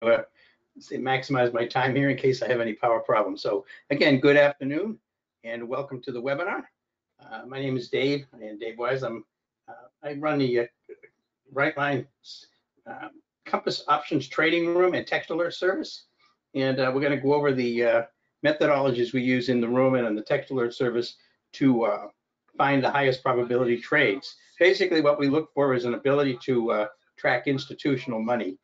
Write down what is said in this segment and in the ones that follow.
maximize my time here in case I have any power problems. So again, good afternoon and welcome to the webinar. My name is Dave, and Dave Wise. I run the Right Line Compass Options Trading Room and Text Alert Service. And we're going to go over the methodologies we use in the room and on the Text Alert Service to find the highest probability trades. Basically, what we look for is an ability to track institutional money.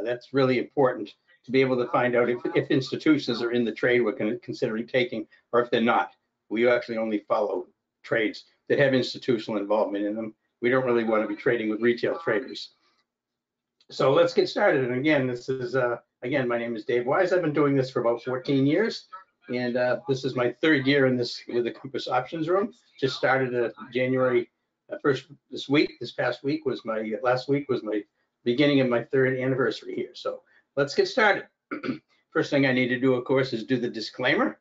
That's really important to be able to find out if institutions are in the trade we're considering taking, or if they're not. We actually only follow trades that have institutional involvement in them. We don't really want to be trading with retail traders. So let's get started. And again, this is, again, my name is Dave Wise. I've been doing this for about 14 years. And this is my third year in this with the Compass Options Room. Just started January 1st this past week was my, last week was my beginning of my third anniversary here. So let's get started. First thing I need to do, of course, is do the disclaimer.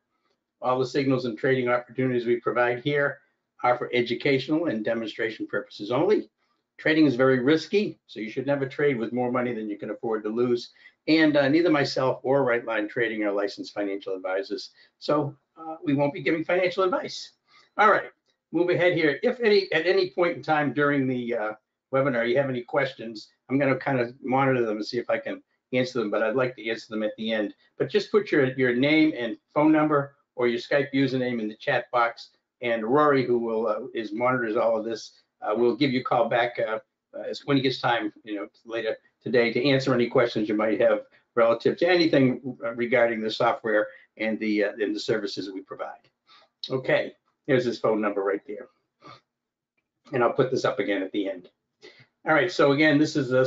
All the signals and trading opportunities we provide here are for educational and demonstration purposes only. Trading is very risky, so you should never trade with more money than you can afford to lose. And neither myself or Right Line Trading are licensed financial advisors, so we won't be giving financial advice. All right, move ahead here. If at any point in time during the webinar you have any questions, I'm going to kind of monitor them and see if I can answer them, but I'd like to answer them at the end. But just put your name and phone number or your Skype username in the chat box, and Rory, who will monitors all of this, will give you a call back when he gets time, later today, to answer any questions you might have relative to anything regarding the software and the services that we provide. Okay, here's his phone number right there, and I'll put this up again at the end. All right, so again, this is the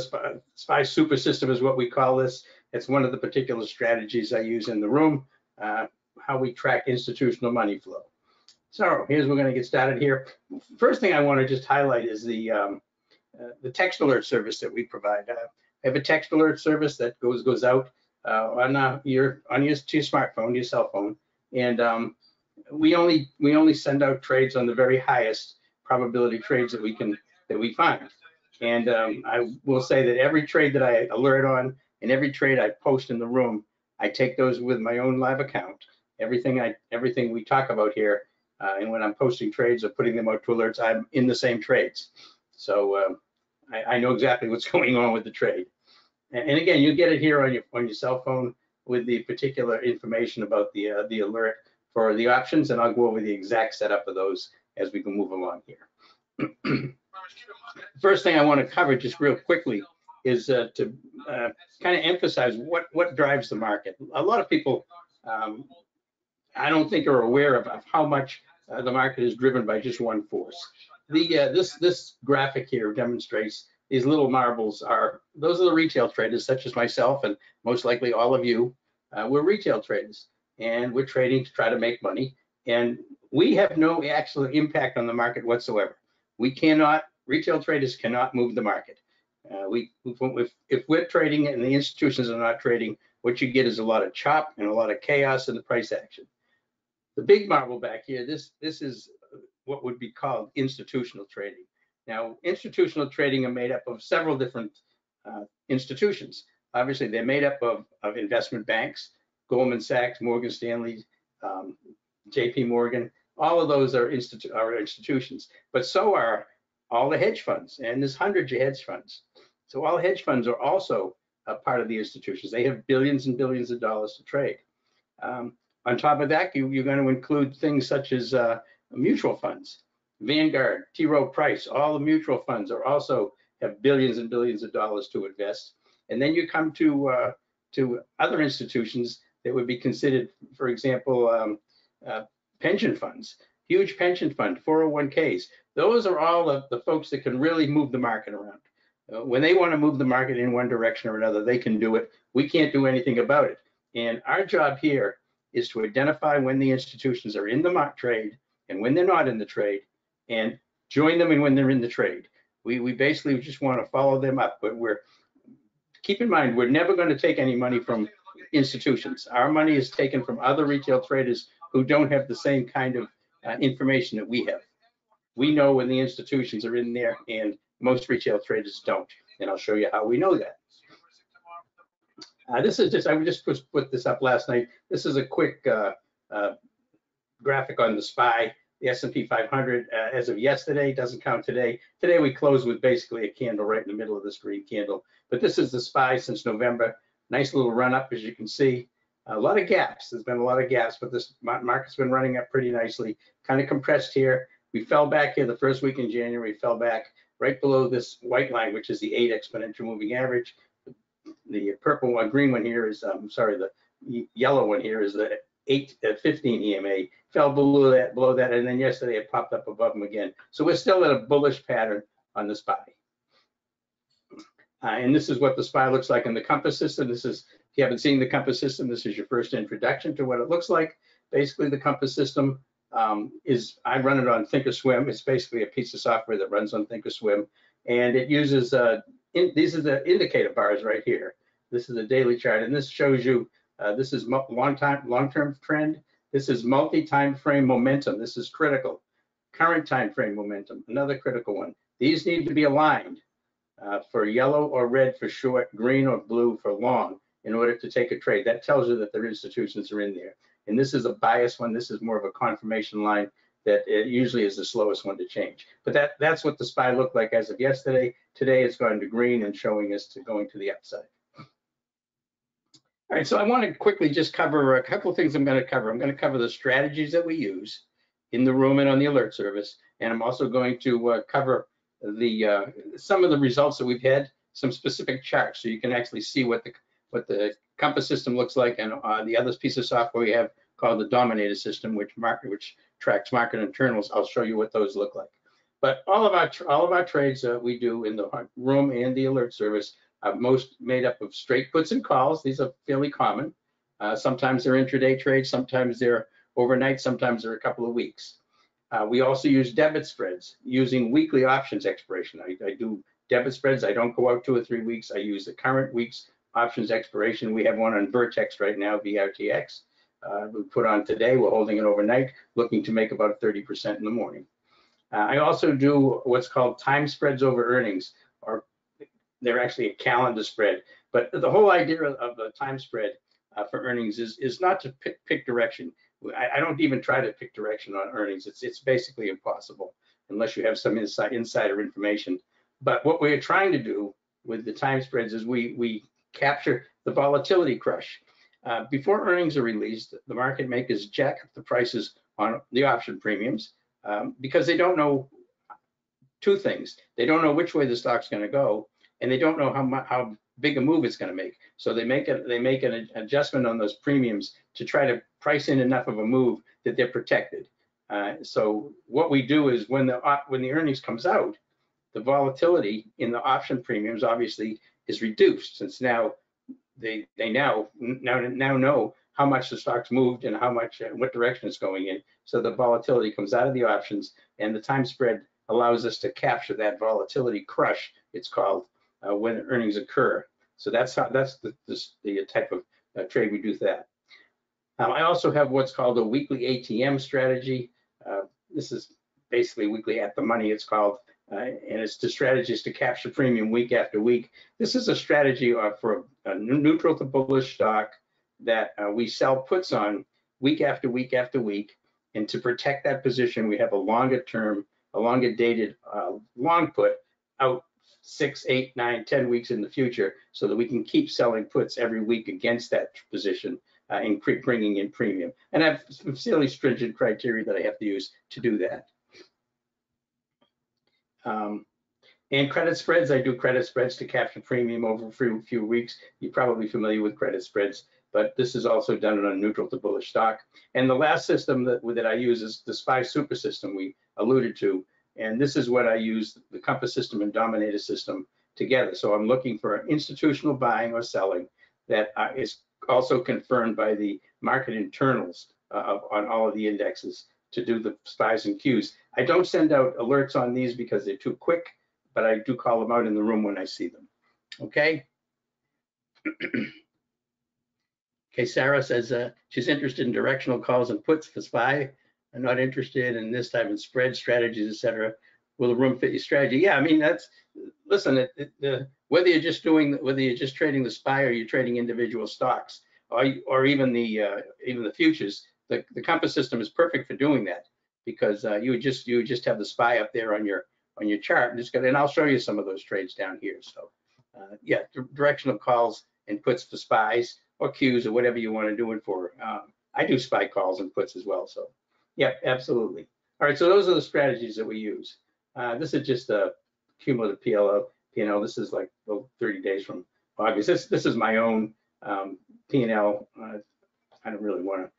SPY Super System is what we call this. It's one of the particular strategies I use in the room, how we track institutional money flow. So here's we're going to get started here. First thing I want to just highlight is the text alert service that we provide. I have a text alert service that goes out on your smartphone, your cell phone, and we only send out trades on the very highest probability trades that we find. And I will say that every trade that I alert on and every trade I post in the room, I take those with my own live account. Everything we talk about here, and when I'm posting trades or putting them out to alerts, I'm in the same trades. So I know exactly what's going on with the trade. And again, you get it here on your cell phone with the particular information about the alert for the options, and I'll go over the exact setup of those as we can move along here. First thing I want to cover just real quickly is to kind of emphasize what drives the market. A lot of people, I don't think, are aware of how much the market is driven by just one force. This graphic here demonstrates these little marbles those are the retail traders, such as myself and most likely all of you. We're retail traders, and we're trading to try to make money, and we have no actual impact on the market whatsoever. Retail traders cannot move the market. If we're trading and the institutions are not trading, what you get is a lot of chop and a lot of chaos in the price action. The big marble back here, this is what would be called institutional trading. Now, institutional trading are made up of several different institutions. Obviously, they're made up of investment banks, Goldman Sachs, Morgan Stanley, JP Morgan. All of those are institutions, but so are all the hedge funds, and there's hundreds of hedge funds. So all hedge funds are also a part of the institutions. They have billions and billions of dollars to trade. On top of that, you're going to include things such as mutual funds. Vanguard, T. Rowe Price, all the mutual funds also have billions and billions of dollars to invest. And then you come to other institutions that would be considered, for example, pension funds, huge pension fund, 401ks. Those are all of the folks that can really move the market around. When they want to move the market in one direction or another, they can do it. We can't do anything about it. And our job here is to identify when the institutions are in the trade and when they're not in the trade, and join them when they're in the trade. We basically just want to follow them up, but keep in mind, we're never going to take any money from institutions. Our money is taken from other retail traders who don't have the same kind of information that we have. We know when the institutions are in there, and most retail traders don't, and I'll show you how we know that. This is just, I just put this up last night. This is a quick graphic on the SPY, the S&P 500 as of yesterday, doesn't count today. Today we closed with basically a candle right in the middle of this green candle. But this is the SPY since November. Nice little run up, as you can see. A lot of gaps. There's been a lot of gaps, but this market's been running up pretty nicely. Kind of compressed here. We fell back here the first week in January, fell back right below this white line, which is the 8 exponential moving average. The purple one, green one here is, the yellow one here is the 15 EMA. Fell below that, and then yesterday it popped up above them again. So we're still in a bullish pattern on the SPY. And this is what the SPY looks like in the compass system. This is, if you haven't seen the compass system, this is your first introduction to what it looks like. Basically, the compass system I run it on thinkorswim. It's basically a piece of software that runs on thinkorswim, and it uses these are the indicator bars right here. This is a daily chart, and this shows you this is long-term trend. This is multi-time frame momentum. This is critical. Current time frame momentum, another critical one. These need to be aligned for yellow or red for short, green or blue for long in order to take a trade. That tells you that their institutions are in there. And this is a bias one. This is more of a confirmation line that it usually is the slowest one to change. But that's what the SPY looked like as of yesterday. Today it's gone to green and showing us going to the upside. All right, so I want to quickly just cover a couple of things I'm going to cover. I'm going to cover the strategies that we use in the room and on the alert service. And I'm also going to cover some of the results that we've had, some specific charts, so you can actually see what the compass system looks like, and the other piece of software we have called the Dominator system, which tracks market internals. I'll show you what those look like. But all of our trades we do in the room and the alert service are most made up of straight puts and calls. These are fairly common. Sometimes they're intraday trades, sometimes they're overnight, sometimes they're a couple of weeks. We also use debit spreads using weekly options expiration. I do debit spreads. I don't go out 2 or 3 weeks. I use the current week's options expiration. We have one on Vertex right now, VRTX. We put on today. We're holding it overnight, looking to make about 30% in the morning. I also do what's called time spreads over earnings, or they're actually a calendar spread. But the whole idea of the time spread for earnings is not to pick direction. I don't even try to pick direction on earnings. It's basically impossible unless you have some insider information. But what we're trying to do with the time spreads is we capture the volatility crush. Before earnings are released, the market makers jack up the prices on the option premiums because they don't know two things. They don't know which way the stock's going to go, and they don't know how big a move it's going to make. So they make an adjustment on those premiums to try to price in enough of a move that they're protected. So what we do is when the earnings comes out, the volatility in the option premiums obviously is reduced, since now they now know how much the stock's moved and how much what direction it's going in. So the volatility comes out of the options, and the time spread allows us to capture that volatility crush, it's called, when earnings occur. So that's the type of trade we do with that. I also have what's called a weekly ATM strategy. This is basically weekly at the money, it's called, and it's the strategy is to capture premium week after week. This is a strategy for a neutral to bullish stock that we sell puts on week after week after week. And to protect that position, we have a longer term, a longer dated long put out 6, 8, 9, 10 weeks in the future, so that we can keep selling puts every week against that position and bringing in premium. And I have some fairly stringent criteria that I have to use to do that. And credit spreads, I do credit spreads to capture premium over a few weeks. You're probably familiar with credit spreads, but this is also done on a neutral to bullish stock. And the last system that I use is the SPY super system we alluded to. And this is what I use, the compass system and dominator system together. So I'm looking for institutional buying or selling that is also confirmed by the market internals on all of the indexes to do the SPYs and Qs. I don't send out alerts on these because they're too quick, but I do call them out in the room when I see them. Okay. Okay, Sarah says she's interested in directional calls and puts for SPY. I'm not interested in this type of spread strategies, etc. will the room fit your strategy? Yeah, I mean, listen, whether you're just trading the SPY or you're trading individual stocks, or even the futures, the compass system is perfect for doing that, because you would just have the SPY up there on your chart, and I'll show you some of those trades down here. So yeah, directional calls and puts for SPYs or Qs or whatever you want to do it for. I do SPY calls and puts as well. So yeah, absolutely. All right, so those are the strategies that we use. This is just a cumulative P&L. This is like 30 days from August. This is my own P&L. I don't really want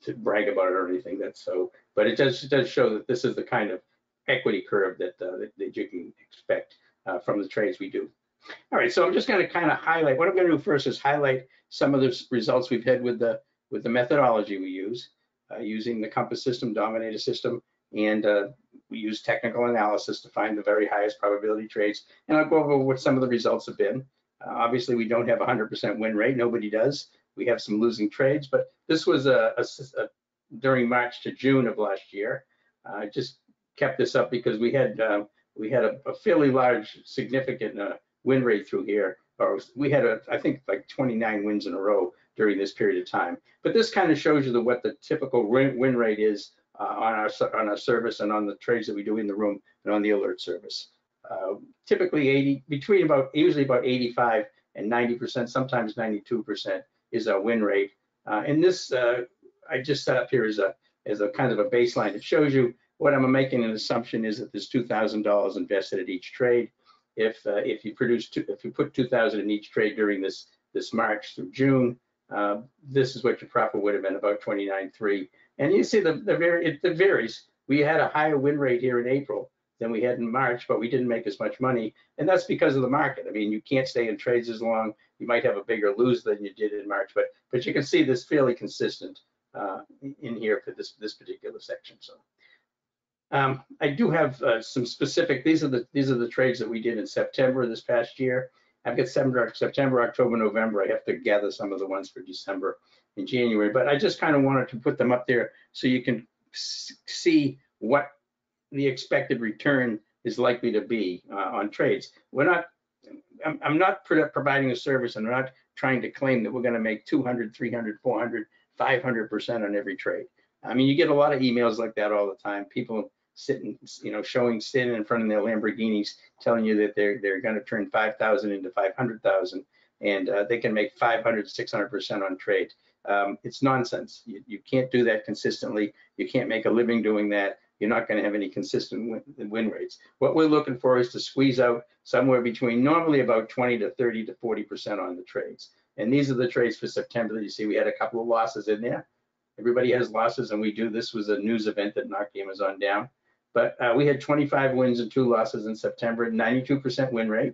to brag about it or anything. But it does show that this is the kind of equity curve that you can expect from the trades we do. All right, so I'm just going to kind of highlight. What I'm going to do first is highlight some of the results we've had with the methodology we use, using the compass system, dominator system, and we use technical analysis to find the very highest probability trades. And I'll go over what some of the results have been. Obviously, we don't have 100% win rate. Nobody does. We have some losing trades, but this was during March to June of last year. I just kept this up because we had a fairly large, significant win rate through here. Or we had I think like 29 wins in a row during this period of time. But this kind of shows you what the typical win rate is on our service and on the trades that we do in the room and on the alert service. Typically usually about 85 and 90%, sometimes 92% is our win rate. And this I just set up here as a kind of a baseline. It shows you what I'm making an assumption is that there's $2,000 invested at each trade. If you put 2,000 in each trade during this March through June, this is what your profit would have been, about 29.3. And you see it varies. We had a higher win rate here in April than we had in March, but we didn't make as much money, and that's because of the market. I mean, you can't stay in trades as long. You might have a bigger lose than you did in March, but you can see this fairly consistent in here for this particular section. So I do have some specific. These are the trades that we did in September this past year. I've got September, October, November. I have to gather some of the ones for December and January, but I just kind of wanted to put them up there so you can see what the expected return is likely to be on trades. I'm not providing a service, and I'm not trying to claim that we're going to make 200, 300, 400, 500% on every trade. I mean, you get a lot of emails like that all the time. People standing in front of their Lamborghinis, telling you that they're going to turn 5,000 into 500,000, and they can make 500, 600% on trade. It's nonsense. You can't do that consistently. You can't make a living doing that. You're not going to have any consistent win rates. What we're looking for is to squeeze out somewhere between normally about 20 to 30 to 40% on the trades. And these are the trades for September that you see. We had a couple of losses in there. Everybody has losses, and we do. This was a news event that knocked Amazon down. But we had 25 wins and 2 losses in September, 92% win rate,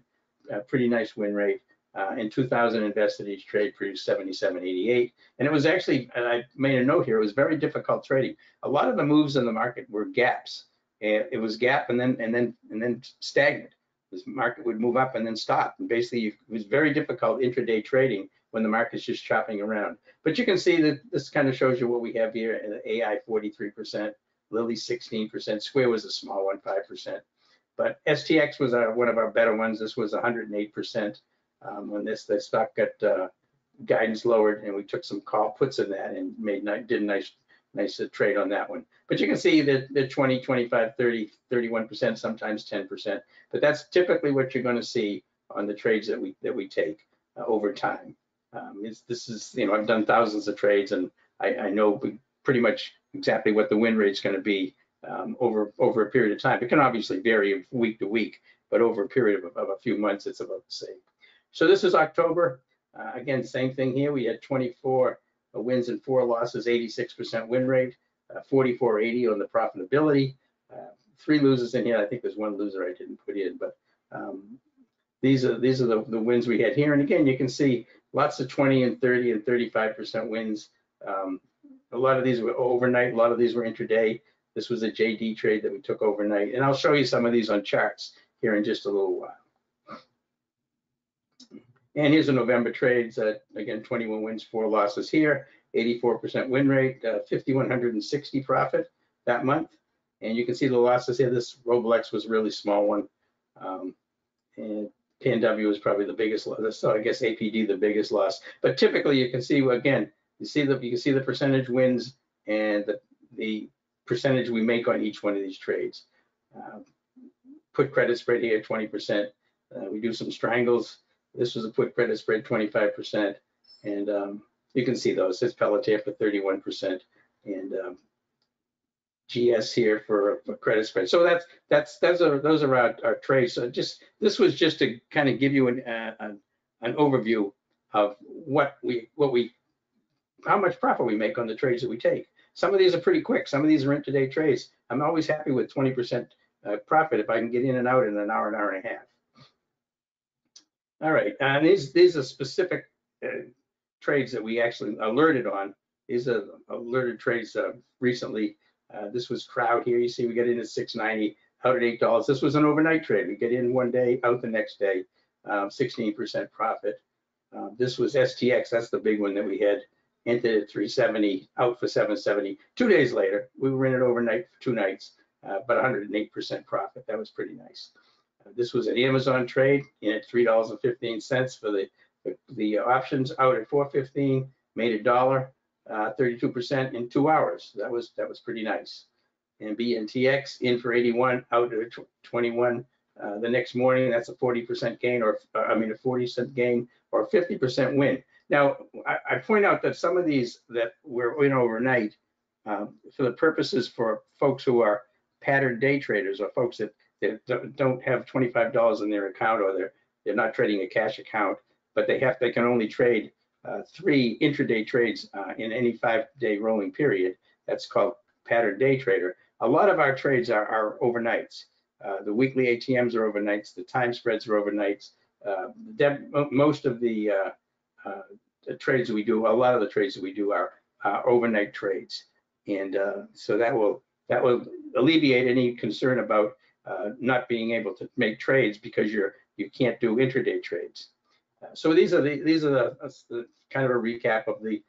pretty nice win rate. And 2,000 invested each trade produced 77.88. And it was actually, and I made a note here, it was very difficult trading. A lot of the moves in the market were gaps. It was gap and then stagnant. This market would move up and then stop. And basically, it was very difficult intraday trading when the market's just chopping around. But you can see that this kind of shows you what we have here. AI 43%, Lilly 16%, Square was a small one, 5%. But STX was one of our better ones. This was 108%. When the stock got guidance lowered, and we took some call puts in that and did a nice trade on that one. But you can see that the 20, 25, 30, 31%, sometimes 10%. But that's typically what you're going to see on the trades that we take over time. This is, I've done thousands of trades, and I know pretty much exactly what the win rate is going to be over a period of time. It can obviously vary week to week, but over a period of a few months, it's about the same. So this is October. Again, same thing here. We had 24 wins and 4 losses, 86% win rate, 44.80 on the profitability. 3 losers in here. I think there's 1 loser I didn't put in, but these are the wins we had here. And again, you can see lots of 20 and 30 and 35% wins. A lot of these were overnight. A lot of these were intraday. This was a JD trade that we took overnight. And I'll show you some of these on charts here in just a little while. And here's the November trades. Again, 21 wins, 4 losses here, 84% win rate, 5,160 profit that month. And you can see the losses here. This Roblex was a really small one. And PNW is probably the biggest loss. So I guess APD the biggest loss. But typically you can see, again, you can see the percentage wins and the percentage we make on each one of these trades. Put credit spread here, 20%. We do some strangles. This was a put credit spread, 25%. And you can see those. It's Pelletier for 31%. And GS here for credit spread. So those are our trades. So this was just to kind of give you an overview of how much profit we make on the trades that we take. Some of these are pretty quick. Some of these are intraday trades. I'm always happy with 20% profit if I can get in and out in an hour and a half. All right, and these are specific trades that we actually alerted on. These are alerted trades recently. This was crowd here. You see we get in at 6.90, out at $8. This was an overnight trade. We get in one day, out the next day, 16% profit. This was STX. That's the big one that we had. Entered at 370, out for 770. 2 days later, we were in it overnight for 2 nights, but 108% profit. That was pretty nice. This was an Amazon trade in at $3.15 for the options, out at $4.15, made $1, 32% in 2 hours. That was pretty nice. And BNTX in for 81, out at 21 the next morning. That's a 40% gain, or a 40-cent gain, or a 50% win. Now, I point out that some of these that were in overnight, for the purposes for folks who are pattern day traders, or folks that don't have $25 in their account, or they're not trading a cash account, but they can only trade 3 intraday trades in any 5-day rolling period. That's called pattern day trader. A lot of our trades are overnights. The weekly ATMs are overnights. The time spreads are overnights. Most of the trades that we do, a lot of the trades that we do are overnight trades, and so that will alleviate any concern about not being able to make trades because you can't do intraday trades. So these are the kind of a recap of the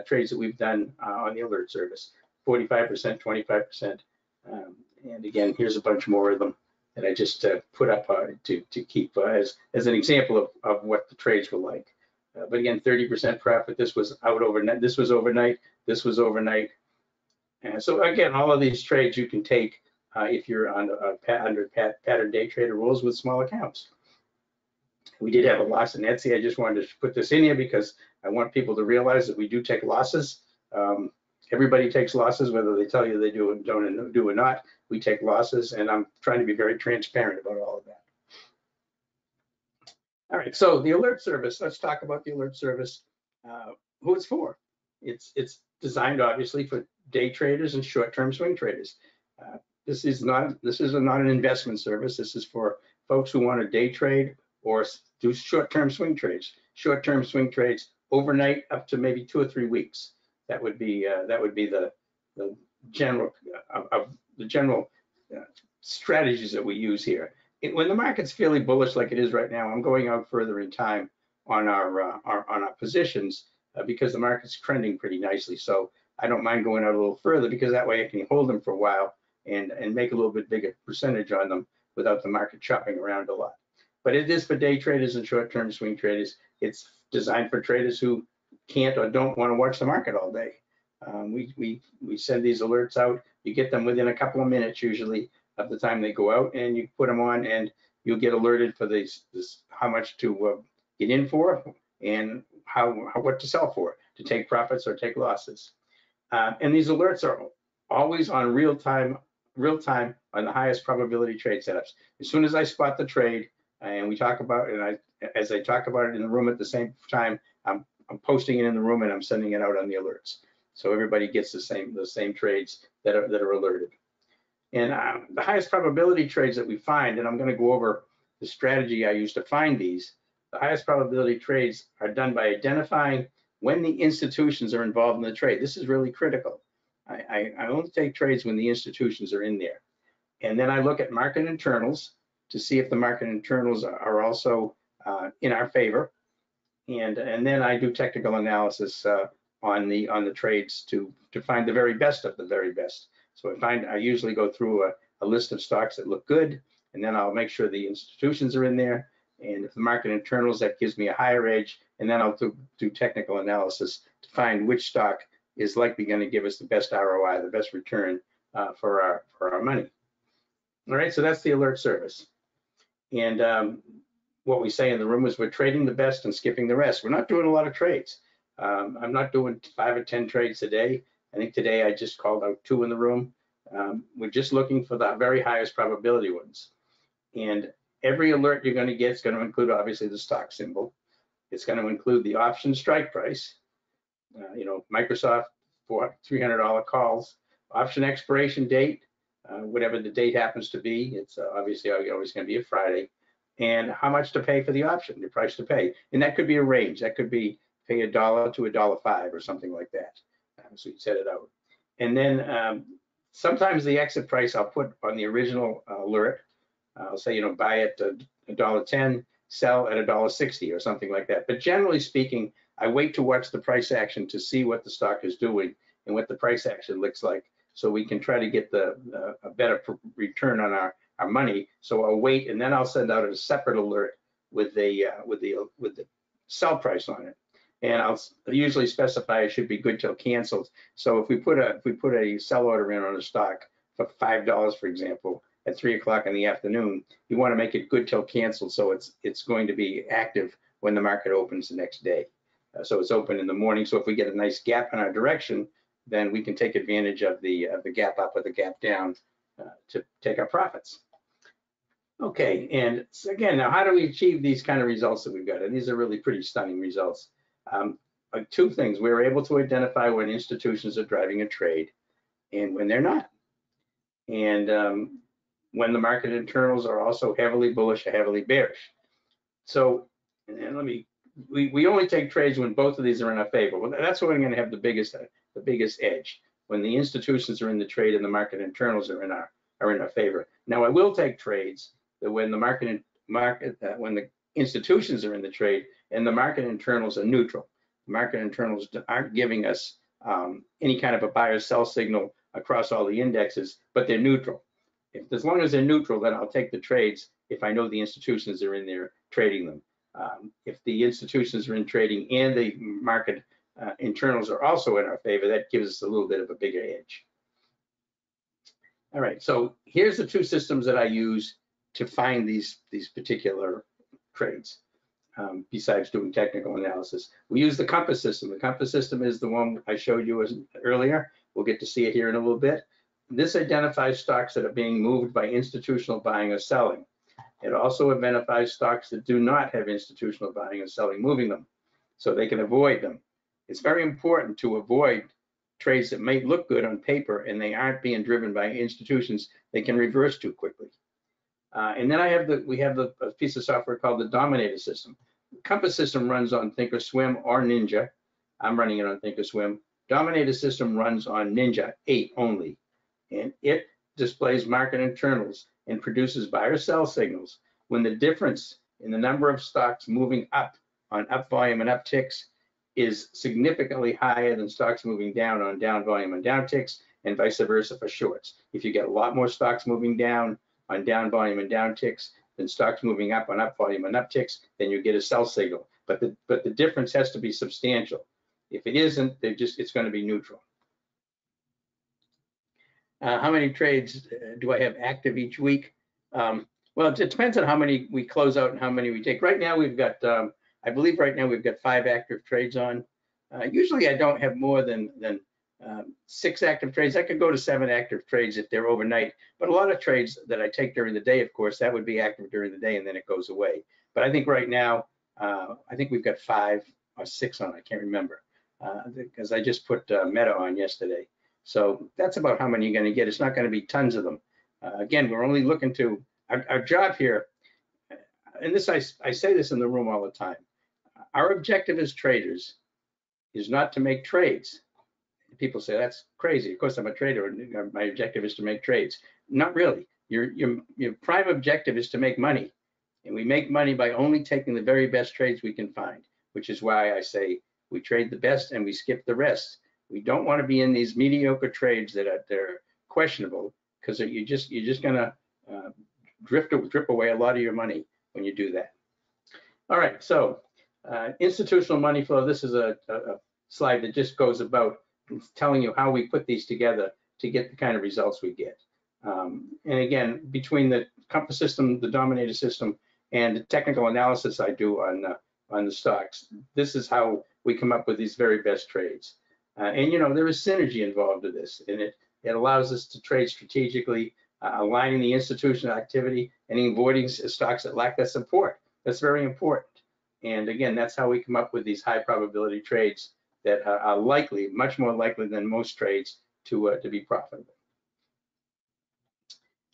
trades that we've done on the alert service: 45%, 25%, and again, here's a bunch more of them that I just put up to keep as an example of what the trades were like. But again, 30% profit. This was out overnight. This was overnight. This was overnight. And so again, all of these trades you can take if you're under pattern day trader rules with small accounts. We did have a loss in Etsy. I just wanted to put this in here because I want people to realize that we do take losses. Everybody takes losses, whether they tell you they do or not. We take losses, and I'm trying to be very transparent about all of that. All right, so the alert service. Let's talk about the alert service. Who it's for? It's designed obviously for day traders and short-term swing traders. This is not an investment service. This is for folks who want to day trade or do short-term swing trades. Short-term swing trades overnight up to maybe 2 or 3 weeks. That would be the general strategies that we use here. When the market's fairly bullish like it is right now, I'm going out further in time on our positions because the market's trending pretty nicely. So I don't mind going out a little further because that way I can hold them for a while and make a little bit bigger percentage on them without the market chopping around a lot. But it is for day traders and short-term swing traders. It's designed for traders who can't or don't want to watch the market all day. We send these alerts out. You get them within a couple of minutes usually of the time they go out, and you put them on, and you'll get alerted for how much to get in for and what to sell for, to take profits or take losses. And these alerts are always on real time on the highest probability trade setups. As soon as I spot the trade, and we talk about it, as I talk about it in the room at the same time, I'm posting it in the room and I'm sending it out on the alerts, so everybody gets the same trades that are alerted. And the highest probability trades that we find, and I'm going to go over the strategy I use to find these. The highest probability trades are done by identifying when the institutions are involved in the trade. This is really critical. I only take trades when the institutions are in there. And then I look at market internals to see if the market internals are also in our favor. And then I do technical analysis on the trades to find the very best of the very best. So I usually go through a list of stocks that look good, and then I'll make sure the institutions are in there. And if the market internals, that gives me a higher edge, and then I'll do technical analysis to find which stock is likely going to give us the best ROI, the best return for our money. All right, so that's the alert service. And what we say in the room is we're trading the best and skipping the rest. We're not doing a lot of trades. I'm not doing 5 or 10 trades a day. I think today I just called out 2 in the room. We're just looking for the very highest probability ones. And every alert you're going to get is going to include obviously the stock symbol. It's going to include the option strike price. Microsoft for $300 calls, option expiration date, whatever the date happens to be. It's obviously always going to be a Friday, and how much to pay for the option, the price to pay. And that could be a range. That could be pay $1 to $1.05 or something like that. So you set it out. And then sometimes the exit price I'll put on the original alert. I'll say, buy at $1.10, sell at $1.60 or something like that. But generally speaking, I wait to watch the price action to see what the stock is doing and what the price action looks like, so we can try to get a better return on our money. So I'll wait, and then I'll send out a separate alert with the sell price on it. And I'll usually specify it should be good till canceled. So if we put a sell order in on a stock for $5, for example, at 3 o'clock in the afternoon, you want to make it good till canceled, so it's going to be active when the market opens the next day. So it's open in the morning. So if we get a nice gap in our direction, then we can take advantage of the gap up or the gap down to take our profits. Okay, and so again, now how do we achieve these kind of results that we've got? And these are really pretty stunning results. 2 things: we're able to identify when institutions are driving a trade and when they're not, and when the market internals are also heavily bullish or heavily bearish. So, and we only take trades when both of these are in our favor. Well, that's when we're going to have the biggest edge, when the institutions are in the trade and the market internals are in our favor. Now, I will take trades that when the when the institutions are in the trade and the market internals are neutral. The market internals aren't giving us any kind of a buy or sell signal across all the indexes, but they're neutral. As long as they're neutral, then I'll take the trades if I know the institutions are in there trading them. If the institutions are in trading and the market internals are also in our favor, that gives us a little bit of a bigger edge. All right, so here's the 2 systems that I use to find these particular trades, besides doing technical analysis. We use the compass system. The compass system is the one I showed you earlier. We'll get to see it here in a little bit. This identifies stocks that are being moved by institutional buying or selling. It also identifies stocks that do not have institutional buying or selling moving them, so they can avoid them. It's very important to avoid trades that may look good on paper and they aren't being driven by institutions. They can reverse too quickly. And then we have a piece of software called the Dominator system. The compass system runs on Thinkorswim or Ninja. I'm running it on Thinkorswim. Dominator system runs on Ninja 8 only, and it displays market internals and produces buy or sell signals when the difference in the number of stocks moving up on up volume and upticks is significantly higher than stocks moving down on down volume and down ticks, and vice versa for shorts. If you get a lot more stocks moving down on down volume and down ticks than stocks moving up on up volume and upticks, then you get a sell signal. But the difference has to be substantial. If it isn't, it's going to be neutral. How many trades do I have active each week? Well, it depends on how many we close out and how many we take. Right now we've got, I believe right now we've got 5 active trades on. Usually I don't have more than 6 active trades. I could go to 7 active trades if they're overnight, but a lot of trades that I take during the day, of course, that would be active during the day and then it goes away. But I think right now, I think we've got 5 or 6 on, I can't remember, because I just put Meta on yesterday. So that's about how many you're going to get. It's not going to be tons of them. Again, we're only looking to, our job here, and this I say this in the room all the time, our objective as traders is not to make trades. People say, that's crazy. Of course, I'm a trader. My objective is to make trades. Not really. Your prime objective is to make money. And we make money by only taking the very best trades we can find, which is why I say we trade the best and we skip the rest. We don't want to be in these mediocre trades that are questionable, because you're just gonna drip away a lot of your money when you do that. All right, so institutional money flow. This is a slide that just goes about telling you how we put these together to get the kind of results we get. And again, between the compass system, the dominator system, and the technical analysis I do on the stocks, this is how we come up with these very best trades. And you know, there is synergy involved in this, and it allows us to trade strategically, aligning the institutional activity and avoiding stocks that lack that support. That's very important. And again, that's how we come up with these high probability trades that are likely, much more likely than most trades, to be profitable.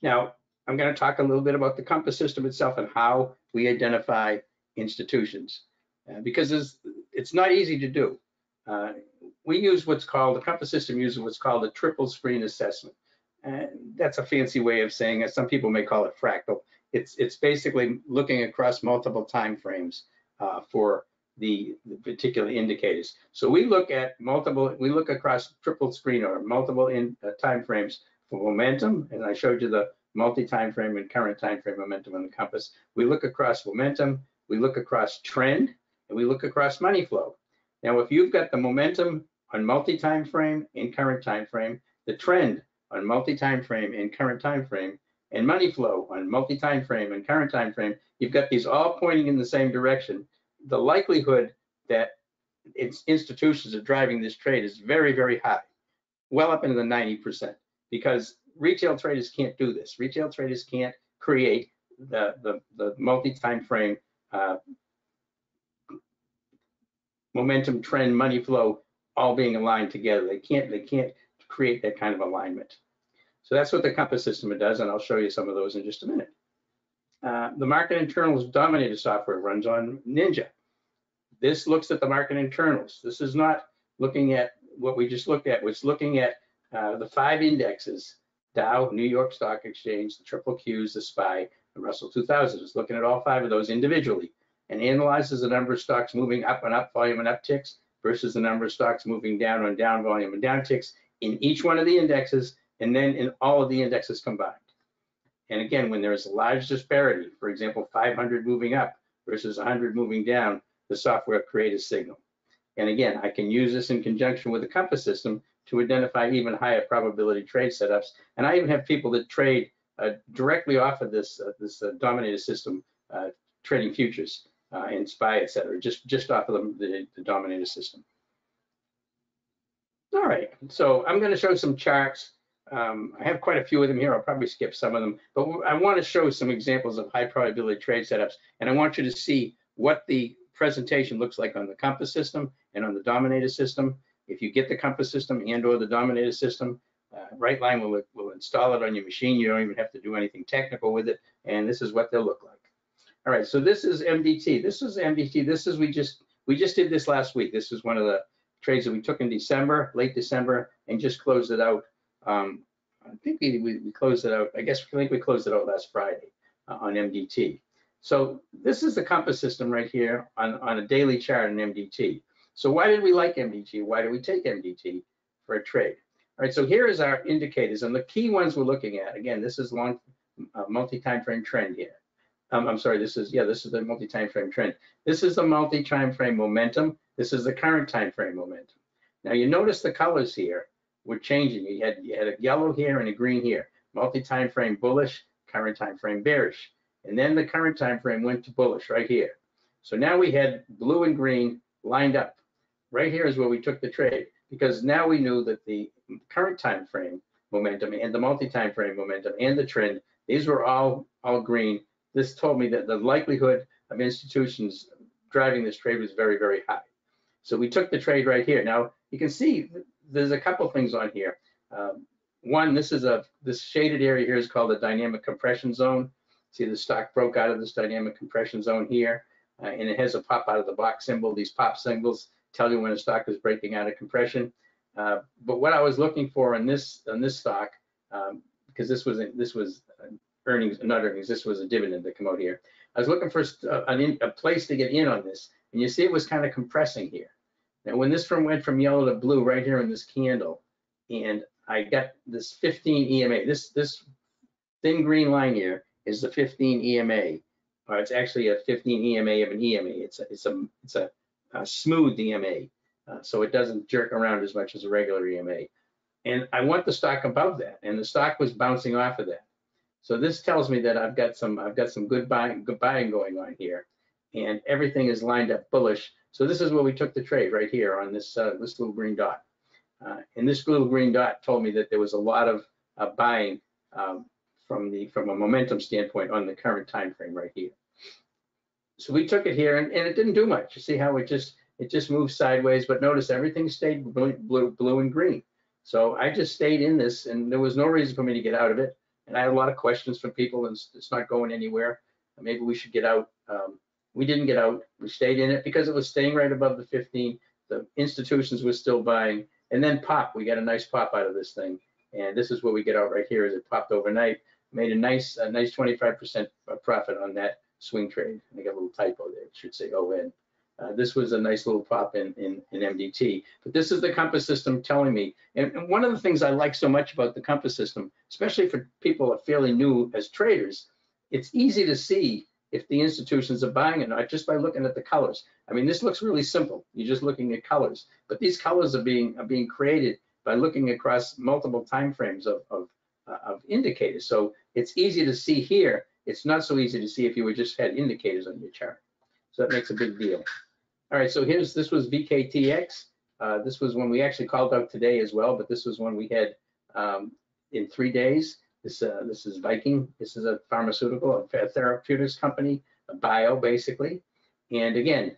Now, I'm going to talk a little bit about the compass system itself and how we identify institutions, because it's not easy to do. We use what's called, the compass system uses what's called a triple screen assessment. That's a fancy way of saying it. Some people may call it fractal. It's basically looking across multiple time frames for the particular indicators. So we look across triple screen or multiple time frames for momentum, and I showed you the multi-time frame and current time frame momentum on the compass. We look across momentum, we look across trend, and we look across money flow. Now, if you've got the momentum on multi-time frame and current time frame, the trend on multi-time frame and current time frame, and money flow on multi-time frame and current time frame, you've got these all pointing in the same direction. The likelihood that institutions are driving this trade is very, very high, well up into the 90%, because retail traders can't do this. Retail traders can't create the multi-time frame momentum, trend, money flow all being aligned together. They can't create that kind of alignment. So that's what the compass system does, and I'll show you some of those in just a minute. The market internals dominator software runs on Ninja. This looks at the market internals. This is not looking at what we just looked at. It's looking at the 5 indexes: Dow, New York Stock Exchange, the triple Qs, the SPY, the Russell 2000. It's looking at all 5 of those individually and analyzes the number of stocks moving up on up volume and upticks versus the number of stocks moving down on down volume and downticks in each one of the indexes, and then in all of the indexes combined. And again, when there is a large disparity, for example, 500 moving up versus 100 moving down, the software creates a signal. And again, I can use this in conjunction with the compass system to identify even higher probability trade setups. And I even have people that trade directly off of this dominator system, trading futures and SPY, et cetera, just off of the dominator system. All right, so I'm going to show some charts. I have quite a few of them here. I'll probably skip some of them, but I want to show some examples of high probability trade setups, and I want you to see what the presentation looks like on the compass system and on the dominator system. If you get the compass system and or the dominator system, Rightline will install it on your machine. You don't even have to do anything technical with it, and this is what they'll look like. All right, so this is MDT. This is MDT. This is we just did this last week. This is one of the trades that we took in December, late December, and just closed it out. I think we closed it out. I think we closed it out last Friday on MDT. So this is the compass system right here on a daily chart in MDT. So why did we like MDT? Why do we take MDT for a trade? All right, so here is our indicators, and the key ones we're looking at. Again, this is long multi-time frame trend here. I'm sorry, this is the multi-time frame trend. This is the multi-time frame momentum. This is the current time frame momentum. Now you notice the colors here were changing. You had a yellow here and a green here. Multi-time frame bullish, current time frame bearish. And then the current time frame went to bullish right here. So now we had blue and green lined up. Right here is where we took the trade, because now we knew that the current time frame momentum and the multi-time frame momentum and the trend, these were all green. This told me that the likelihood of institutions driving this trade was very, very high. So we took the trade right here. Now you can see there's a couple things on here. One, this shaded area here is called the dynamic compression zone. See, the stock broke out of this dynamic compression zone here, and it has a pop out of the box symbol. These pop symbols tell you when a stock is breaking out of compression. But what I was looking for on this stock, because this was earnings, not earnings, this was a dividend that came out here. I was looking for a place to get in on this, and you see it was kind of compressing here. Now, when this went from yellow to blue right here in this candle, and I got this 15 EMA. This thin green line here is the 15 EMA, or it's actually a 15 EMA of an EMA. It's a smooth EMA, so it doesn't jerk around as much as a regular EMA. And I want the stock above that, and the stock was bouncing off of that. So this tells me that I've got some good buying going on here, and everything is lined up bullish. So this is where we took the trade right here on this this little green dot. And this little green dot told me that there was a lot of buying from a momentum standpoint on the current time frame right here. So we took it here, and it didn't do much. You see how it just moved sideways, but notice everything stayed blue and green. So I just stayed in this, and there was no reason for me to get out of it. And I had a lot of questions from people, and it's not going anywhere. Maybe we should get out. We didn't get out. We stayed in it because it was staying right above the 15. The institutions were still buying, and then pop. We got a nice pop out of this thing, and this is where we get out right here. As it popped overnight, made a nice 25% profit on that swing trade. I got a little typo there. It should say ON. This was a nice little pop in MDT. But this is the compass system telling me. And one of the things I like so much about the compass system, especially for people that are fairly new as traders, it's easy to see if the institutions are buying or not just by looking at the colors. I mean, this looks really simple. You're just looking at colors, but these colors are being created by looking across multiple time frames of indicators. So it's easy to see here. It's not so easy to see if you were just had indicators on your chart. So that makes a big deal. All right, so this was VKTX. This was one we actually called out today as well, but this was one we had in 3 days. This is Viking. This is a pharmaceutical, a therapeutics company, a bio basically. And again,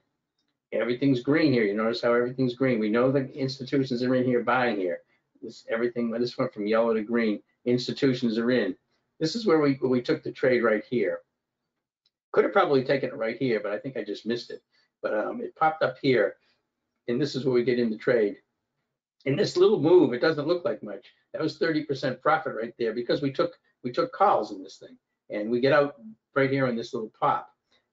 everything's green here. You notice how everything's green. We know the institutions are in here buying here. This went from yellow to green. Institutions are in. This is where we took the trade right here. Could have probably taken it right here, but I think I just missed it. But it popped up here, and this is where we get in the trade. In this little move, it doesn't look like much. That was 30% profit right there because we took calls in this thing, and we get out right here in this little pop.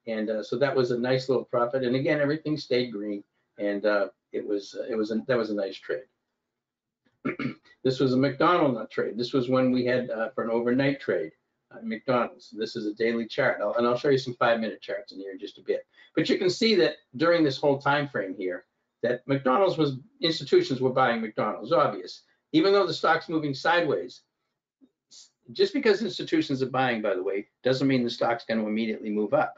And so that was a nice little profit. And again, everything stayed green, and that was a nice trade. This was a McDonald's trade. This was one we had for an overnight trade. McDonald's. This is a daily chart, and I'll show you some 5-minute charts in here in just a bit. But you can see that during this whole time frame here, that institutions were buying McDonald's. Obvious. Even though the stock's moving sideways, just because institutions are buying, by the way, doesn't mean the stock's going to immediately move up.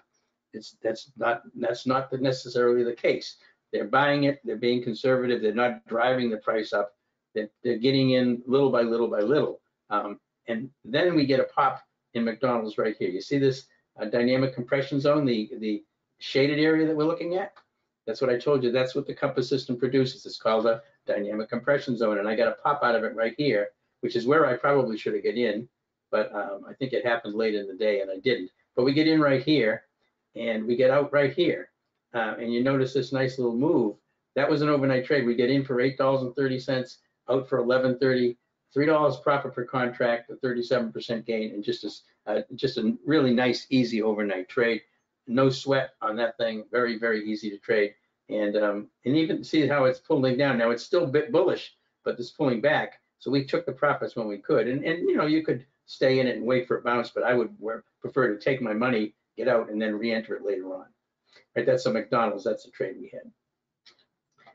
That's not necessarily the case. They're buying it. They're being conservative. They're not driving the price up. They're getting in little by little by little. And then we get a pop in McDonald's right here. You see this dynamic compression zone, the shaded area that we're looking at? That's what I told you. That's what the compass system produces. It's called a dynamic compression zone, and I got a pop out of it right here, which is where I probably should have got in, but I think it happened late in the day and I didn't. But we get in right here, and we get out right here, and you notice this nice little move. That was an overnight trade. We get in for $8.30, out for $11.30. $3 profit per contract, a 37% gain, and just a really nice, easy overnight trade. No sweat on that thing. Very, very easy to trade. And even see how it's pulling down. Now it's still a bit bullish, but it's pulling back. So we took the profits when we could. And you know, you could stay in it and wait for a bounce, but I would prefer to take my money, get out, and then re-enter it later on. Right? That's a McDonald's. That's the trade we had.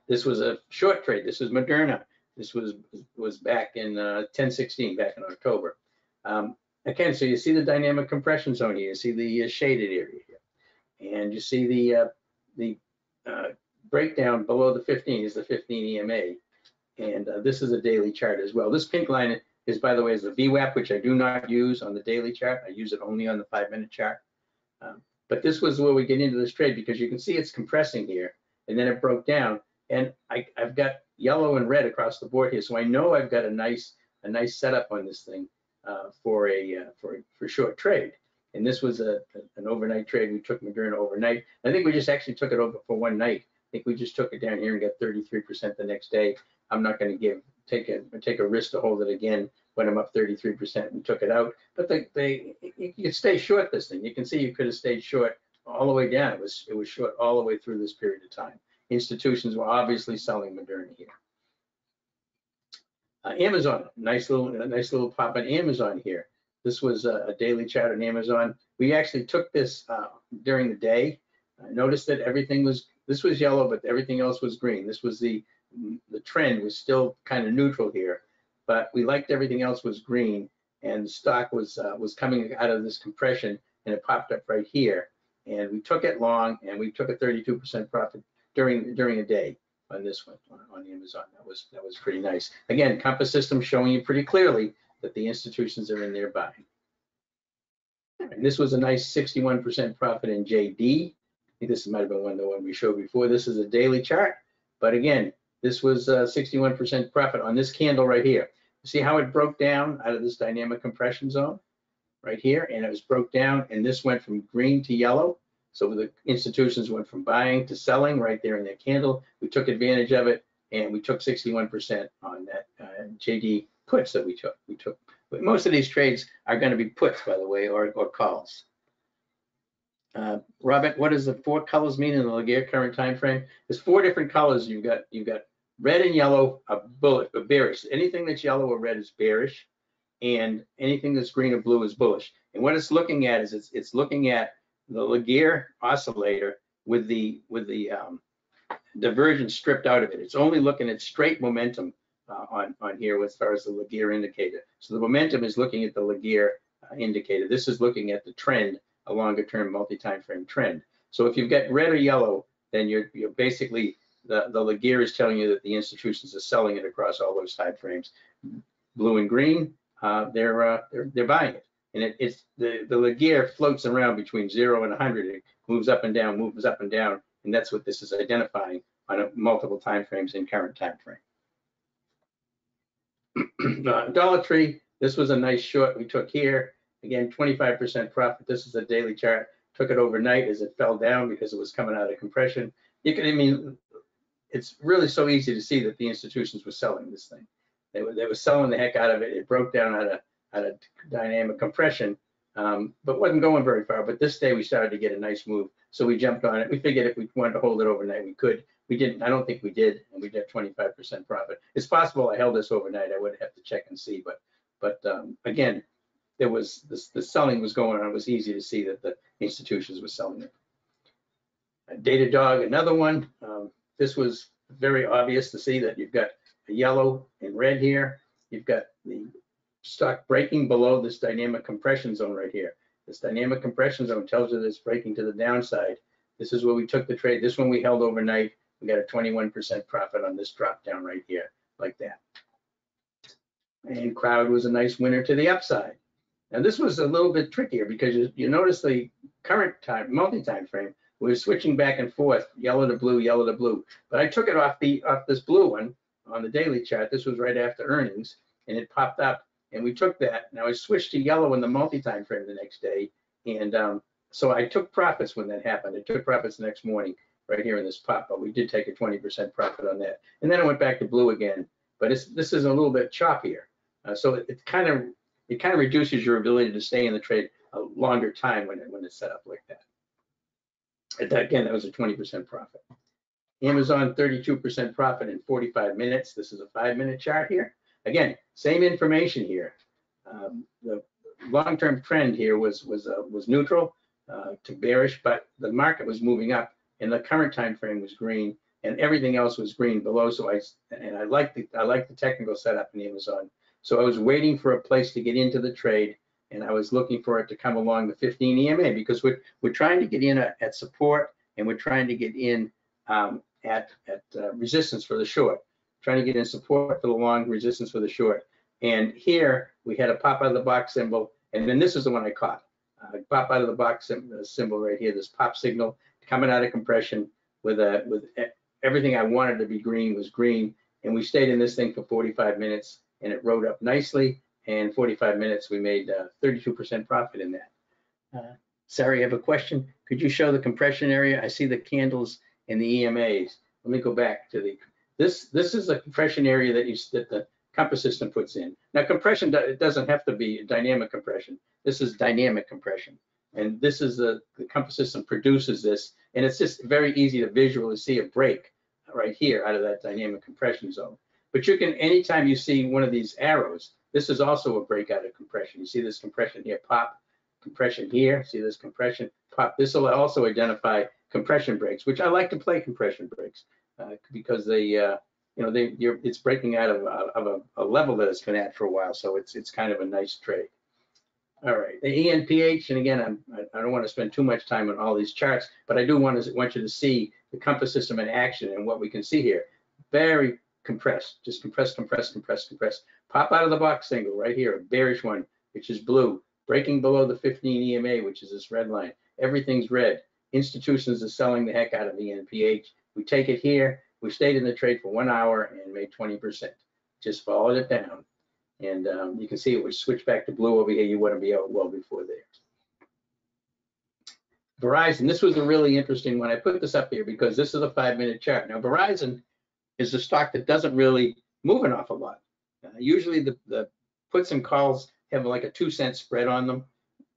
This was a short trade. This was Moderna. This was back in 10/16, back in October. Again, so you see the dynamic compression zone here. You see the shaded area here, and you see the breakdown below the 15 is the 15 EMA, and this is a daily chart as well. This pink line is, by the way, is the VWAP, which I do not use on the daily chart. I use it only on the 5-minute chart. But this was where we get into this trade because you can see it's compressing here, and then it broke down, and I've got yellow and red across the board here, so I know I've got a nice setup on this thing for short trade. And this was an overnight trade. We took Moderna overnight. I think we just actually took it over for one night. I think we just took it down here and got 33% the next day. I'm not going to take a risk to hold it again when I'm up 33%. We took it out, but you could stay short this thing. You can see you could have stayed short all the way down. It was short all the way through this period of time. Institutions were obviously selling Moderna here. Amazon, nice little pop on Amazon here. This was a daily chart on Amazon. We actually took this during the day. Notice that this was yellow, but everything else was green. This was the trend was still kind of neutral here, but we liked everything else was green, and the stock was coming out of this compression, and it popped up right here, and we took it long, and we took a 32% profit during the day on this one on Amazon. That was pretty nice. Again, Compass System showing you pretty clearly that the institutions are in there buying. And this was a nice 61% profit in JD. I think this might have been the one we showed before. This is a daily chart, but again, this was 61% profit on this candle right here. See how it broke down out of this dynamic compression zone right here, and it was broke down, and this went from green to yellow. So the institutions went from buying to selling right there in that candle. We took advantage of it, and we took 61% on that JD puts that we took. But most of these trades are going to be puts, by the way, or calls. Robert, what does the 4 colors mean in the Laguerre current time frame? There's 4 different colors. You've got red and yellow are bearish. Anything that's yellow or red is bearish, and anything that's green or blue is bullish. And what it's looking at is it's looking at the Laguerre oscillator with the divergence stripped out of it. It's only looking at straight momentum on here as far as the Laguerre indicator. So the momentum is looking at the Laguerre indicator. This is looking at the trend, a longer term multi-time frame trend. So if you've got red or yellow, then you're basically the Laguerre is telling you that the institutions are selling it across all those time frames. Blue and green, they're buying it. And it's the Laguerre floats around between 0 and 100. It moves up and down, and that's what this is identifying on multiple time frames in current time frame. Dollar Tree, this was a nice short we took here. Again, 25% profit. This is a daily chart. Took it overnight as it fell down because it was coming out of compression. It's really so easy to see that the institutions were selling this thing. They were selling the heck out of it. It broke down out of dynamic compression, but wasn't going very far. But this day we started to get a nice move, so we jumped on it. We figured if we wanted to hold it overnight, we could. We didn't. I don't think we did, and we did 25% profit. It's possible I held this overnight. I would have to check and see, but again, there was the selling was going on. It was easy to see that the institutions were selling it. Datadog, another one. This was very obvious to see that you've got a yellow and red here. You've got the stock breaking below this dynamic compression zone right here. This dynamic compression zone tells you that it's breaking to the downside. This is where we took the trade. This one we held overnight. We got a 21% profit on this drop down right here, like that. And crowd was a nice winner to the upside. Now this was a little bit trickier because you notice the current time, multi-time frame, we were switching back and forth, yellow to blue, yellow to blue. But I took it off this blue one on the daily chart. This was right after earnings, and it popped up, and we took that. Now I switched to yellow in the multi-time frame the next day, and so I took profits when that happened. I took profits the next morning right here in this pop, but we did take a 20% profit on that. And then I went back to blue again, but this is a little bit choppier. So it kind of reduces your ability to stay in the trade a longer time when it's set up like that. Again, that was a 20% profit. Amazon, 32% profit in 45 minutes. This is a 5-minute chart here. Again, same information here. The long-term trend here was neutral to bearish, but the market was moving up, and the current time frame was green, and everything else was green below. So I like the technical setup in Amazon. So I was waiting for a place to get into the trade, and I was looking for it to come along the 15 EMA because we're trying to get in at support, and we're trying to get in at resistance for the short. Trying to get in support for the long, resistance for the short. And here we had a pop out of the box symbol, and then this is the one I caught. Pop out of the box symbol right here. This pop signal coming out of compression with everything I wanted to be green was green, and we stayed in this thing for 45 minutes, and it rode up nicely. And 45 minutes, we made 32% profit in that. Sarah, I have a question. Could you show the compression area? I see the candles and the EMAs. Let me go back to this is a compression area that the Compass System puts in. Now, compression, it doesn't have to be dynamic compression. This is dynamic compression. And this is the Compass System produces this. And it's just very easy to visually see a break right here out of that dynamic compression zone. But you can, anytime you see one of these arrows, this is also a breakout of compression. You see this compression here, pop, compression here, see this compression, pop. This will also identify compression breaks, which I like to play compression breaks because they, it's breaking out of a level that it's been at for a while. So it's kind of a nice trade. All right, the ENPH, and again, I don't want to spend too much time on all these charts, but I do want you to see the compass system in action and what we can see here. Very compressed, just compress, compress, compress, compress. Pop out of the box signal right here, a bearish one, which is blue, breaking below the 15 EMA, which is this red line. Everything's red. Institutions are selling the heck out of the ENPH. We take it here. We stayed in the trade for 1 hour and made 20%. Just followed it down. And you can see it would switch back to blue over here. You wouldn't be out well before there. Verizon, this was a really interesting one. I put this up here because this is a 5-minute chart. Now, Verizon is a stock that doesn't really move an awful lot. Usually the puts and calls have like a 2-cent spread on them,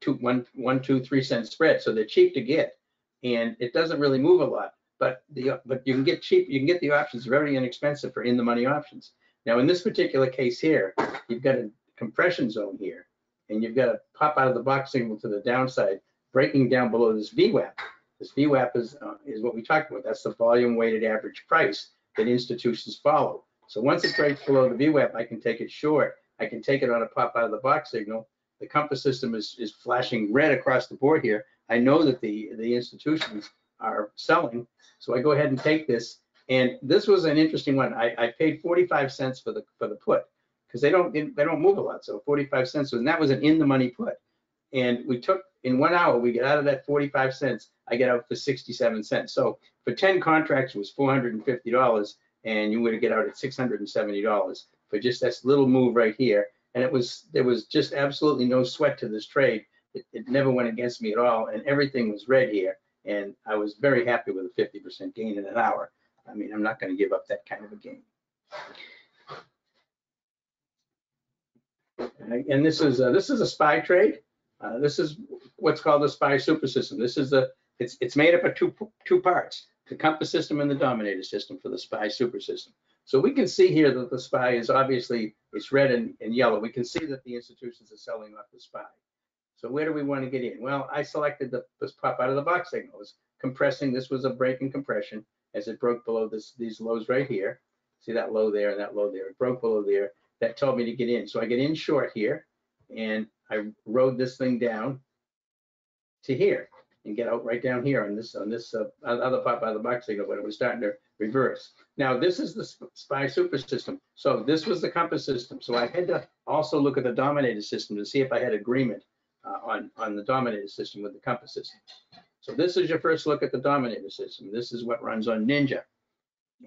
3 cent spread. So they're cheap to get and it doesn't really move a lot, but you can get cheap, you can get the options very inexpensive for in the money options. Now, in this particular case here, you've got a compression zone here, and you've got a pop out of the box signal to the downside, breaking down below this VWAP. This VWAP is what we talked about. That's the volume weighted average price that institutions follow. So once it breaks below the VWAP, I can take it short. I can take it on a pop out of the box signal. The compass system is flashing red across the board here. I know that the institutions are selling, so I go ahead and take this. And this was an interesting one. I paid 45 cents for the put because they don't move a lot. So 45 cents, and that was an in the money put. And we took in 1 hour, we get out of that 45 cents. I get out for 67 cents. So for 10 contracts, it was $450, and you would get out at $670 for just this little move right here. And there was just absolutely no sweat to this trade. It never went against me at all, and everything was red here. And I was very happy with a 50% gain in an hour. I mean, I'm not going to give up that kind of a gain. And this is a SPY trade. This is what's called the SPY super system. This is it's made up of two parts: the compass system and the dominator system for the SPY super system. So we can see here that the SPY is obviously it's red and yellow. We can see that the institutions are selling off the SPY. So where do we want to get in? Well, I selected this pop out of the box signal. It was compressing. This was a break in compression as it broke below these lows right here. See that low there and that low there. It broke below there. That told me to get in. So I get in short here, and I rode this thing down to here and get out right down here on this other pop out of the box signal, but it was starting to reverse. Now this is the SPY super system. So this was the compass system. So I had to also look at the dominator system to see if I had agreement on the dominator system with the compass system. So this is your first look at the dominator system. This is what runs on Ninja.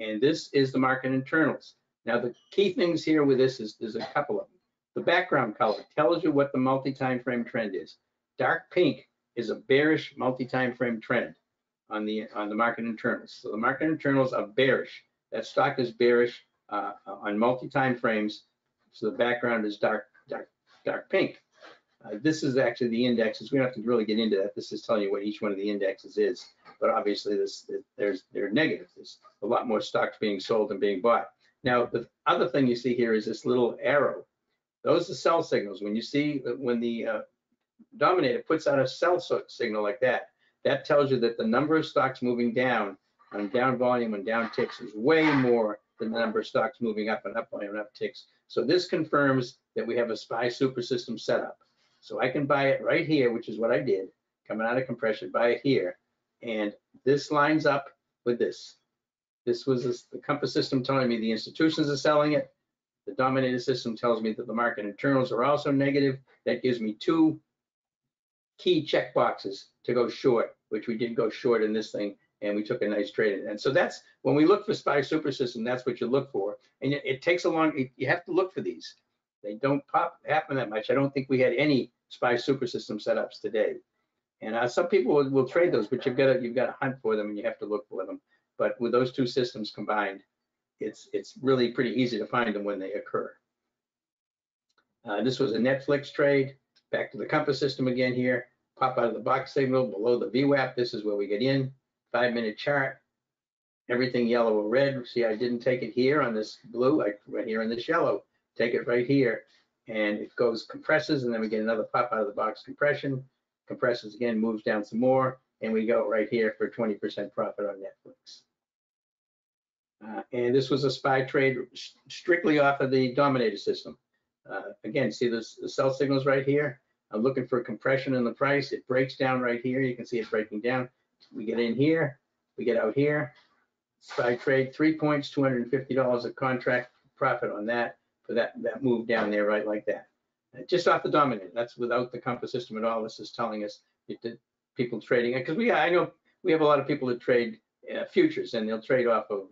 And this is the market internals. Now the key things here with this is there's a couple of them. The background color tells you what the multi-time frame trend is. Dark pink is a bearish multi-time frame trend on the market internals. So the market internals are bearish. That stock is bearish on multi-time frames. So the background is dark pink. This is actually the indexes. We don't have to really get into that. This is telling you what each one of the indexes is. But obviously, they're negative. There's a lot more stocks being sold than being bought. Now, the other thing you see here is this little arrow. Those are sell signals. When you see when the dominator puts out a sell signal like that, that tells you that the number of stocks moving down on down volume and down ticks is way more than the number of stocks moving up and up volume and up ticks. So this confirms that we have a SPY super system set up. So I can buy it right here, which is what I did, coming out of compression, buy it here. And this lines up with this. This was the compass system telling me the institutions are selling it. The dominator system tells me that the market internals are also negative. That gives me two key check boxes to go short, which we did go short in this thing, and we took a nice trade. And so that's when we look for SPY super system, that's what you look for. And it takes a long, you have to look for these. They don't happen that much. I don't think we had any SPY super system setups today. And some people will trade those, but you've got to hunt for them and you have to look for them. But with those two systems combined, it's really pretty easy to find them when they occur. This was a Netflix trade. Back to the compass system again here. Pop out of the box signal below the VWAP. This is where we get in. 5-minute chart. everything yellow or red. See, I didn't take it here on this blue, right here on this yellow. Take it right here, and it goes compresses, and then we get another pop out of the box compression. Compresses again, moves down some more, and we go right here for 20% profit on Netflix. And this was a SPY trade strictly off of the dominator system. Again, see the sell signals right here. I'm looking for compression in the price. It breaks down right here. You can see it breaking down. We get in here, we get out here. SPY trade, 3 points, $250 a contract profit on that for that move down there right like that. Just off the dominator. That's without the compass system at all. This is telling us people trading it, because I know we have a lot of people that trade futures, and they'll trade off of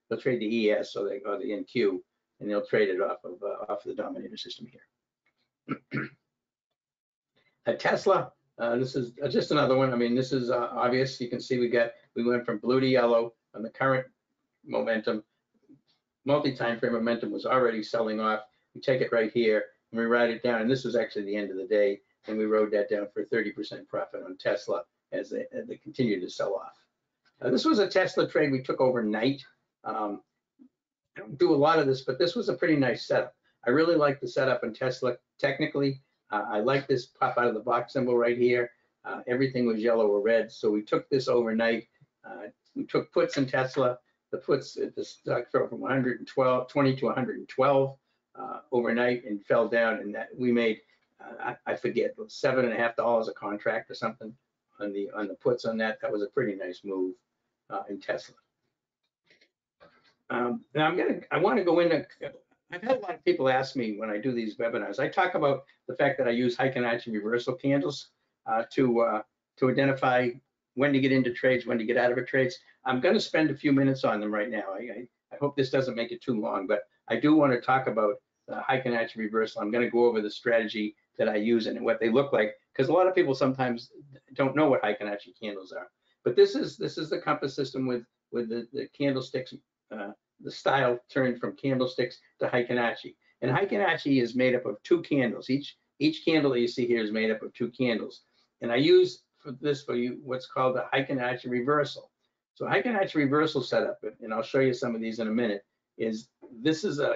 they'll trade the ES or the NQ, and they'll trade it off of the dominator system here. Tesla, this is just another one. I mean, this is obvious. You can see we went from blue to yellow on the current momentum. Multi-time frame momentum was already selling off. We take it right here and we ride it down, and this was actually the end of the day, and we rode that down for 30% profit on Tesla as they continue to sell off. This was a Tesla trade we took overnight. I don't do a lot of this, but this was a pretty nice setup. I really like the setup in Tesla technically. I like this pop out of the box symbol right here. Everything was yellow or red, so we took this overnight. We took puts in Tesla. The puts at the stock fell from 120 to 112 overnight and fell down, and that we made I forget, $7.50 a contract or something on the puts on that. That was a pretty nice move in Tesla. Now I want to go into. I've had a lot of people ask me when I do these webinars. I talk about the fact that I use Heikin-Achi reversal candles to identify when to get into trades, when to get out of trades. I'm going to spend a few minutes on them right now. I hope this doesn't make it too long, but I do want to talk about the Heikin-Achi reversal. I'm going to go over the strategy that I use and what they look like, because a lot of people sometimes don't know what Heikin-Achi candles are. But this is the compass system with the candlesticks, the style turned from candlesticks to Heikin-Achi. And Heikin-Achi is made up of two candles. Each candle that you see here is made up of two candles. And I use for you what's called the Heikin-Achi reversal. So Heikin-Achi reversal setup, and I'll show you some of these in a minute, is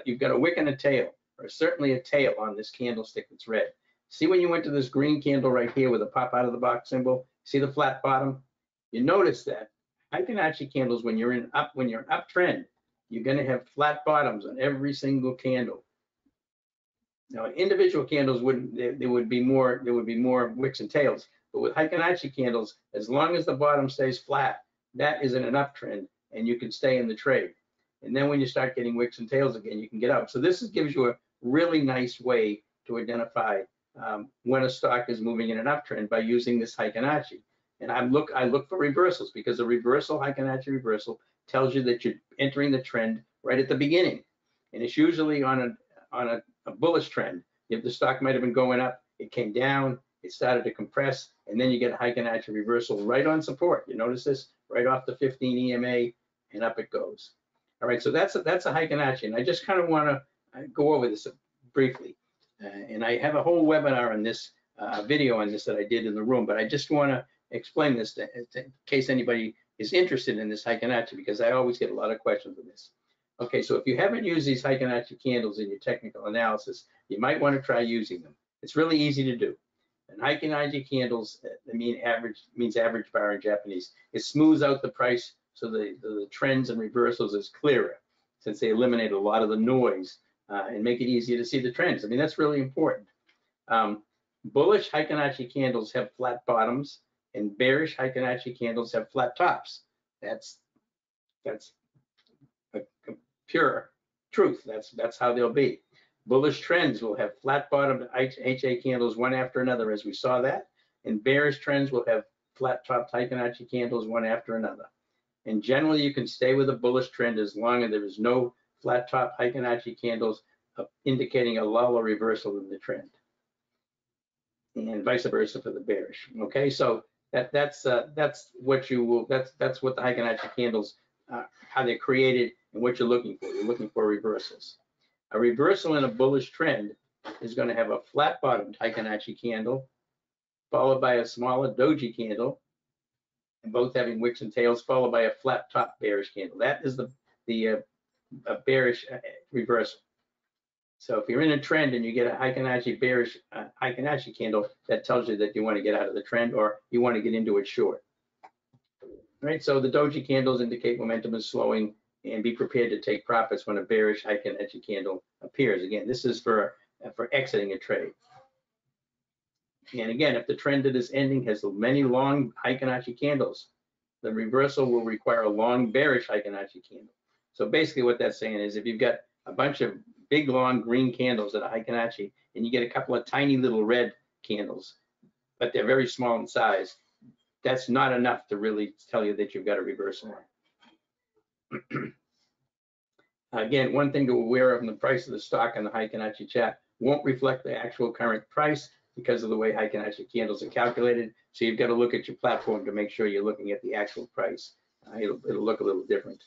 you've got a wick and a tail, or certainly a tail on this candlestick that's red. See when you went to this green candle right here with a pop out of the box symbol, see the flat bottom? You notice that Heikin-Achi candles, when you're in an uptrend, you're going to have flat bottoms on every single candle. Now, individual candles there would be more wicks and tails, but with Heikin-Achi candles, as long as the bottom stays flat, that is in an uptrend, and you can stay in the trade. And then when you start getting wicks and tails again, you can get out. So this gives you a really nice way to identify when a stock is moving in an uptrend by using this Heikin-Achi. And I look for reversals, because a reversal, Heikin-Achi reversal, tells you that you're entering the trend right at the beginning. And it's usually on a bullish trend. If the stock might have been going up, it came down, it started to compress, and then you get a Heikin-Achi reversal right on support. You notice this right off the 15 EMA, and up it goes. All right, so that's a Heikin-Achi, and I just kind of want to go over this briefly. And I have a whole webinar on this, video on this that I did in the room, but I just want to explain this in case anybody is interested in this Heikin-Achi, because I always get a lot of questions on this. Okay, so if you haven't used these Heikin-Achi candles in your technical analysis, you might want to try using them. It's really easy to do. And Heikin-Achi candles, means average bar in Japanese. It smooths out the price so the trends and reversals is clearer, since they eliminate a lot of the noise and make it easier to see the trends. I mean, that's really important. Bullish Heikin-Achi candles have flat bottoms, and bearish Heikin-Achi candles have flat tops. That's a pure truth. That's how they'll be. Bullish trends will have flat bottomed HA candles one after another, as we saw that, and bearish trends will have flat topped Heikin-Achi candles one after another. And generally, you can stay with a bullish trend as long as there is no flat top Heikin-Achi candles indicating a lull or reversal in the trend, and vice versa for the bearish. Okay, so that's what the Heikin-Achi candles, how they're created and what you're looking for. You're looking for reversals. A reversal in a bullish trend is going to have a flat bottomed Heikin-Achi candle, followed by a smaller doji candle, both having wicks and tails, followed by a flat top bearish candle. That is the bearish reversal. So if you're in a trend and you get a Heikin-Achi bearish Heikin-Achi candle, that tells you that you want to get out of the trend or you want to get into it short. Right, so the doji candles indicate momentum is slowing, and be prepared to take profits when a bearish Heikin-Achi candle appears. Again, this is for exiting a trade. And again, if the trend that is ending has many long Heikin-Achi candles, the reversal will require a long bearish Heikin-Achi candle. So basically what that's saying is if you've got a bunch of big long green candles that are Heikin-Achi and you get a couple of tiny little red candles, but they're very small in size, that's not enough to really tell you that you've got a reversal. Again, one thing to be aware of in the price of the stock on the Heikin-Achi chart won't reflect the actual current price because of the way Heikin-Achi candles are calculated. So you've got to look at your platform to make sure you're looking at the actual price. It'll look a little different.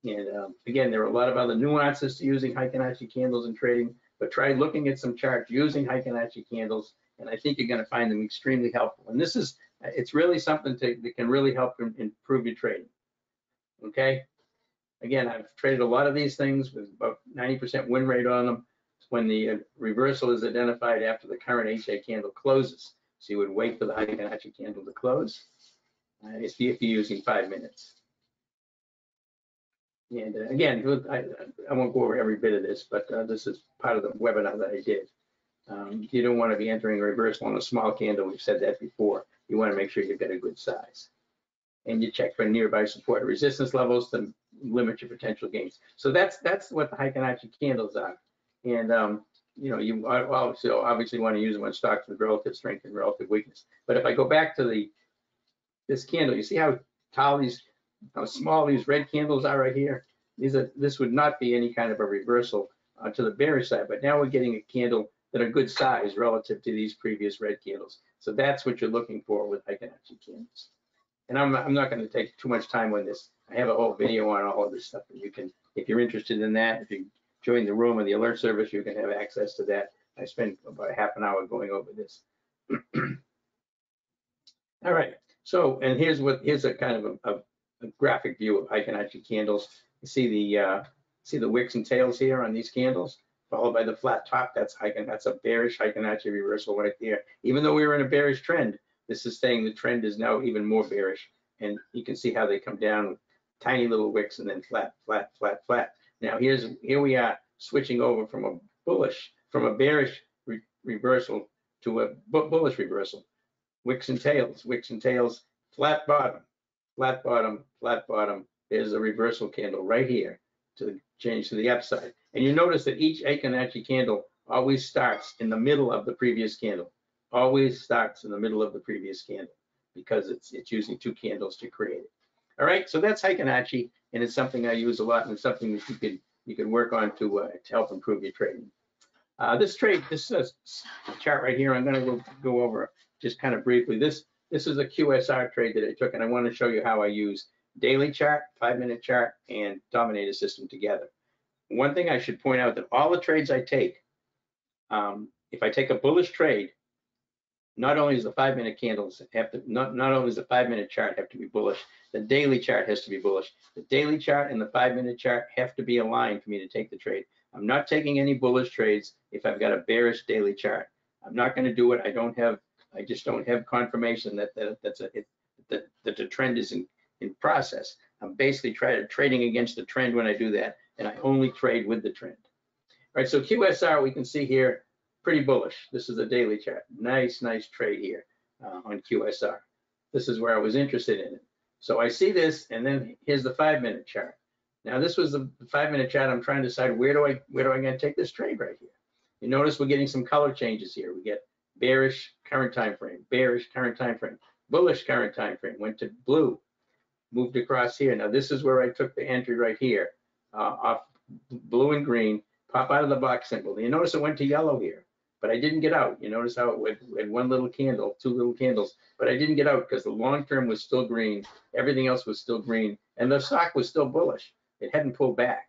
And again, there are a lot of other nuances to using Heikin-Achi candles in trading, but try looking at some charts using Heikin-Achi candles, and I think you're going to find them extremely helpful. And this is, it's really something that can really help improve your trading. Okay. Again, I've traded a lot of these things with about 90% win rate on them. When the reversal is identified after the current HA candle closes. So you would wait for the Heikin-Achi candle to close if you're using 5 minutes. And again, I won't go over every bit of this, but this is part of the webinar that I did. You don't want to be entering a reversal on a small candle. We've said that before. You want to make sure you've got a good size. And you check for nearby support and resistance levels to limit your potential gains. So that's what the Heikin-Achi candles are. And you know, you obviously want to use them on stocks with relative strength and relative weakness. But if I go back to this candle, you see how tall how small these red candles are right here. This would not be any kind of a reversal to the bearish side. But now we're getting a candle that are good size relative to these previous red candles. So that's what you're looking for with Heikin-Achi candles. And I'm not going to take too much time on this. I have a whole video on all of this stuff, and you can, if you're interested in that, if you join the room or the alert service, you can have access to that. I spent about half an hour going over this. All right. So, and here's a kind of a graphic view of Heikin-Achi candles. You see the wicks and tails here on these candles, followed by the flat top. That's a bearish Heikin-Achi reversal right there. Even though we were in a bearish trend, this is saying the trend is now even more bearish. And you can see how they come down with tiny little wicks and then flat, flat, flat, flat. Now here we are switching over from a bearish reversal to a bullish reversal. Wicks and tails, flat bottom, flat bottom, flat bottom. There's a reversal candle right here to change to the upside. And you notice that each Heikin-Achi candle always starts in the middle of the previous candle. Always starts in the middle of the previous candle because it's using two candles to create it. All right, so that's Heikin-Achi, and it's something I use a lot, and it's something that you can work on to help improve your trading. This chart right here, I'm going to go over just kind of briefly. This is a QSR trade that I took, and I want to show you how I use daily chart, 5-minute chart, and dominator system together. One thing I should point out that all the trades I take, if I take a bullish trade, not only does the 5-minute candles have to, not only does the 5-minute chart have to be bullish, the daily chart has to be bullish. The daily chart and the 5-minute chart have to be aligned for me to take the trade. I'm not taking any bullish trades if I've got a bearish daily chart. I'm not going to do it. I just don't have confirmation that the trend is in process. I'm basically trading against the trend when I do that, and I only trade with the trend. All right, so QSR, we can see here, pretty bullish. This is a daily chart. Nice trade here on QSR. This is where I was interested in it. So I see this, and then here's the 5-minute chart. Now this was the 5-minute chart. I'm trying to decide where do I going to take this trade right here. You notice we're getting some color changes here. We get bearish current time frame, bearish current time frame, bullish current time frame, went to blue, moved across here. Now this is where I took the entry right here, off blue and green, pop out of the box symbol. You notice it went to yellow here, but I didn't get out. You notice how it had one little candle, two little candles, but I didn't get out because the long term was still green, everything else was still green, and the stock was still bullish. It hadn't pulled back.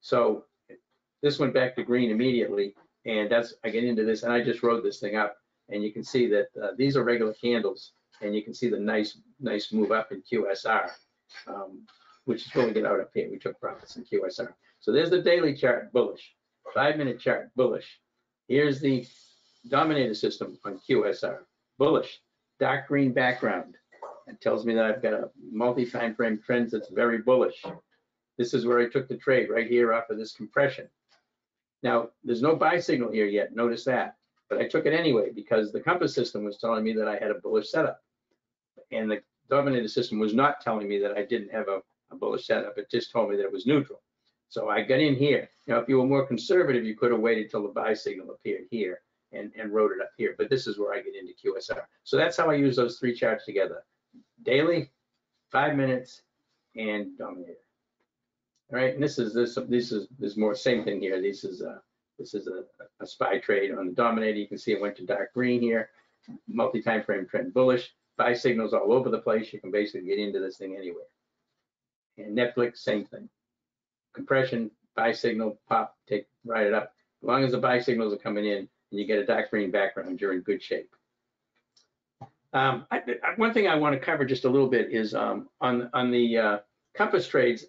So this went back to green immediately, and I get into this, and I just wrote this thing up, and you can see that these are regular candles and you can see the nice move up in QSR, which is pulling it out up here. We took profits in QSR. So there's the daily chart, bullish. 5-minute chart, bullish. Here's the dominator system on QSR, bullish. Dark green background. It tells me that I've got a multi-time frame trend that's very bullish. This is where I took the trade, right here off of this compression. Now, there's no buy signal here yet, notice that. But I took it anyway because the compass system was telling me that I had a bullish setup. And the dominator system was not telling me that I didn't have a bullish setup. It just told me that it was neutral. So I got in here. Now, if you were more conservative, you could have waited till the buy signal appeared here and wrote it up here. But this is where I get into QSR. So that's how I use those three charts together. Daily, 5 minutes, and dominator. All right, and this is more same thing here. This is a SPY trade on the dominator. You can see it went to dark green here. Multi-time frame trend bullish. Buy signals all over the place. You can basically get into this thing anywhere. And Netflix, same thing. Compression, buy signal, pop, ride it up. As long as the buy signals are coming in and you get a dark green background, you're in good shape. One thing I want to cover just a little bit is on the compass trades,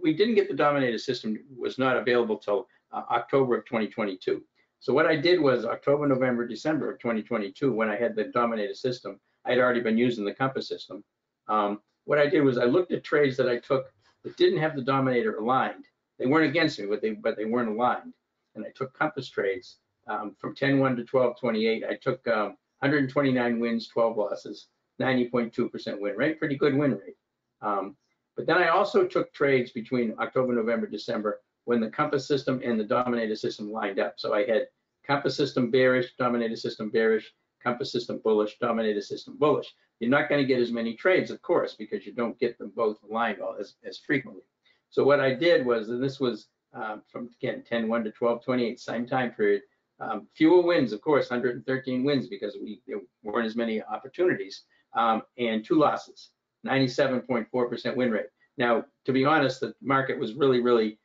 we didn't get the dominator system, was not available till October of 2022. So what I did was October, November, December of 2022, when I had the dominator system, I'd already been using the compass system. What I did was I looked at trades that I took that didn't have the dominator aligned. They weren't against me, but they weren't aligned. And I took compass trades from 10-1 to 12-28. I took 129 wins, 12 losses, 90.2% win rate, pretty good win rate. But then I also took trades between October, November, December when the compass system and the dominator system lined up. So I had compass system bearish, dominator system bearish, compass system bullish, dominator system bullish. You're not going to get as many trades, of course, because you don't get them both aligned as frequently. So what I did was, and this was from, again, 10-1 to 12-28, same time period, fewer wins, of course, 113 wins because there weren't as many opportunities, and 2 losses, 97.4% win rate. Now, to be honest, the market was really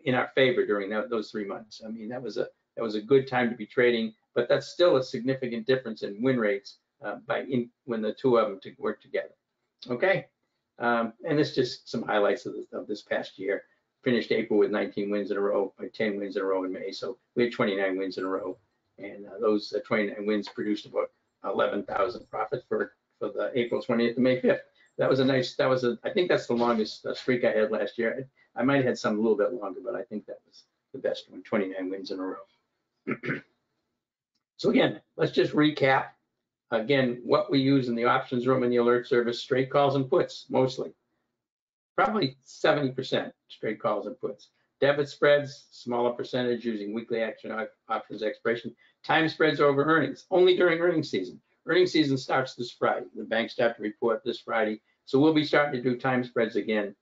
in our favor during those 3 months. I mean, that was a good time to be trading, but that's still a significant difference in win rates when the two of them work together. Okay, and this just some highlights of this past year. Finished April with 19 wins in a row, 10 wins in a row in May. So we had 29 wins in a row, and those 29 wins produced about 11,000 profit for the April 20th to May 5th. That was I think that's the longest streak I had last year. I might have had some a little bit longer, but I think that was the best one, 29 wins in a row. So again, let's just recap. Again, what we use in the options room and the alert service, straight calls and puts, mostly. Probably 70% straight calls and puts. Debit spreads, smaller percentage using weekly action options expiration. Time spreads over earnings, only during earnings season. Earnings season starts this Friday. The banks start to report this Friday. So we'll be starting to do time spreads again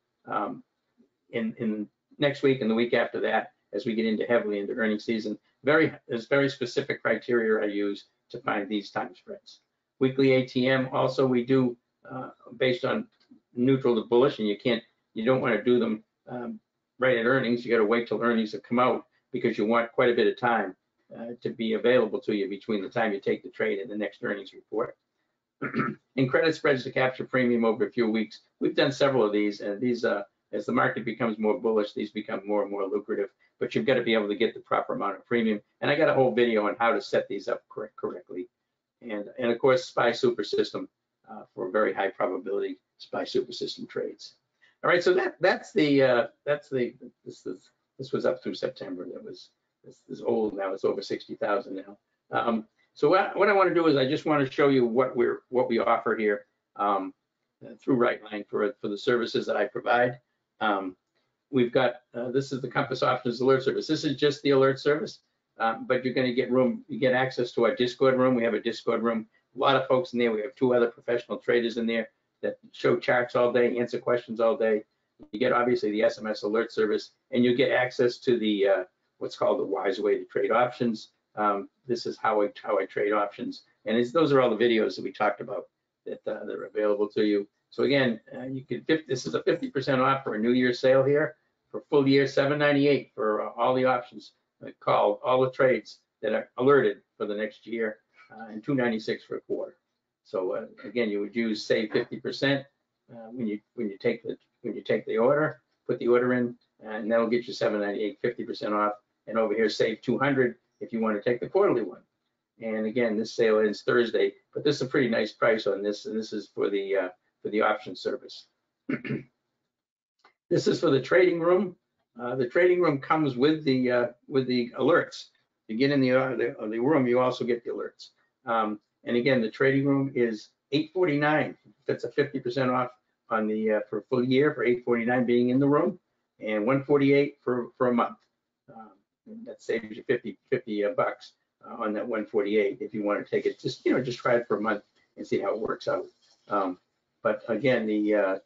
in next week and the week after that as we get heavily into earnings season. There's very specific criteria I use to find these time spreads. Weekly ATM also we do based on neutral to bullish, and you don't want to do them right at earnings. You got to wait till earnings have come out because you want quite a bit of time to be available to you between the time you take the trade and the next earnings report. And credit spreads to capture premium over a few weeks. We've done several of these, and these as the market becomes more bullish, these become more and more lucrative, but you've got to be able to get the proper amount of premium. And I got a whole video on how to set these up correctly. And of course, SPY super system for very high probability SPY super system trades. All right, so this was up through September. This is old now. It's over 60,000 now. So what I want to do is I just want to show you what we offer here through Rightline for the services that I provide. We've got this is the Compass Options Alert Service. This is just the alert service, but you're going to get you get access to our Discord room. We have a Discord room. A lot of folks in there. We have 2 other professional traders in there that show charts all day, answer questions all day. You get obviously the SMS alert service, and you get access to the what's called the wise way to trade options. This is how I trade options, and those are all the videos that we talked about that are available to you. So again, this is a 50% off for a New Year's sale here. For full year, $798 for all the options called, all the trades that are alerted for the next year, and $296 for a quarter. So again, you would use save 50% when you take the order, put the order in, and that'll get you $7.98, 50% off. And over here, save 200 if you want to take the quarterly one. And again, this sale ends Thursday, but this is a pretty nice price on this, and this is for the option service. This is for the trading room. The trading room comes with the alerts. You get in the room, you also get the alerts. And again, the trading room is $849. That's a 50% off on the for a full year for $849 being in the room, and $148 for a month. That saves you 50 bucks on that $148 if you want to take it. Just just try it for a month and see how it works out. But again, a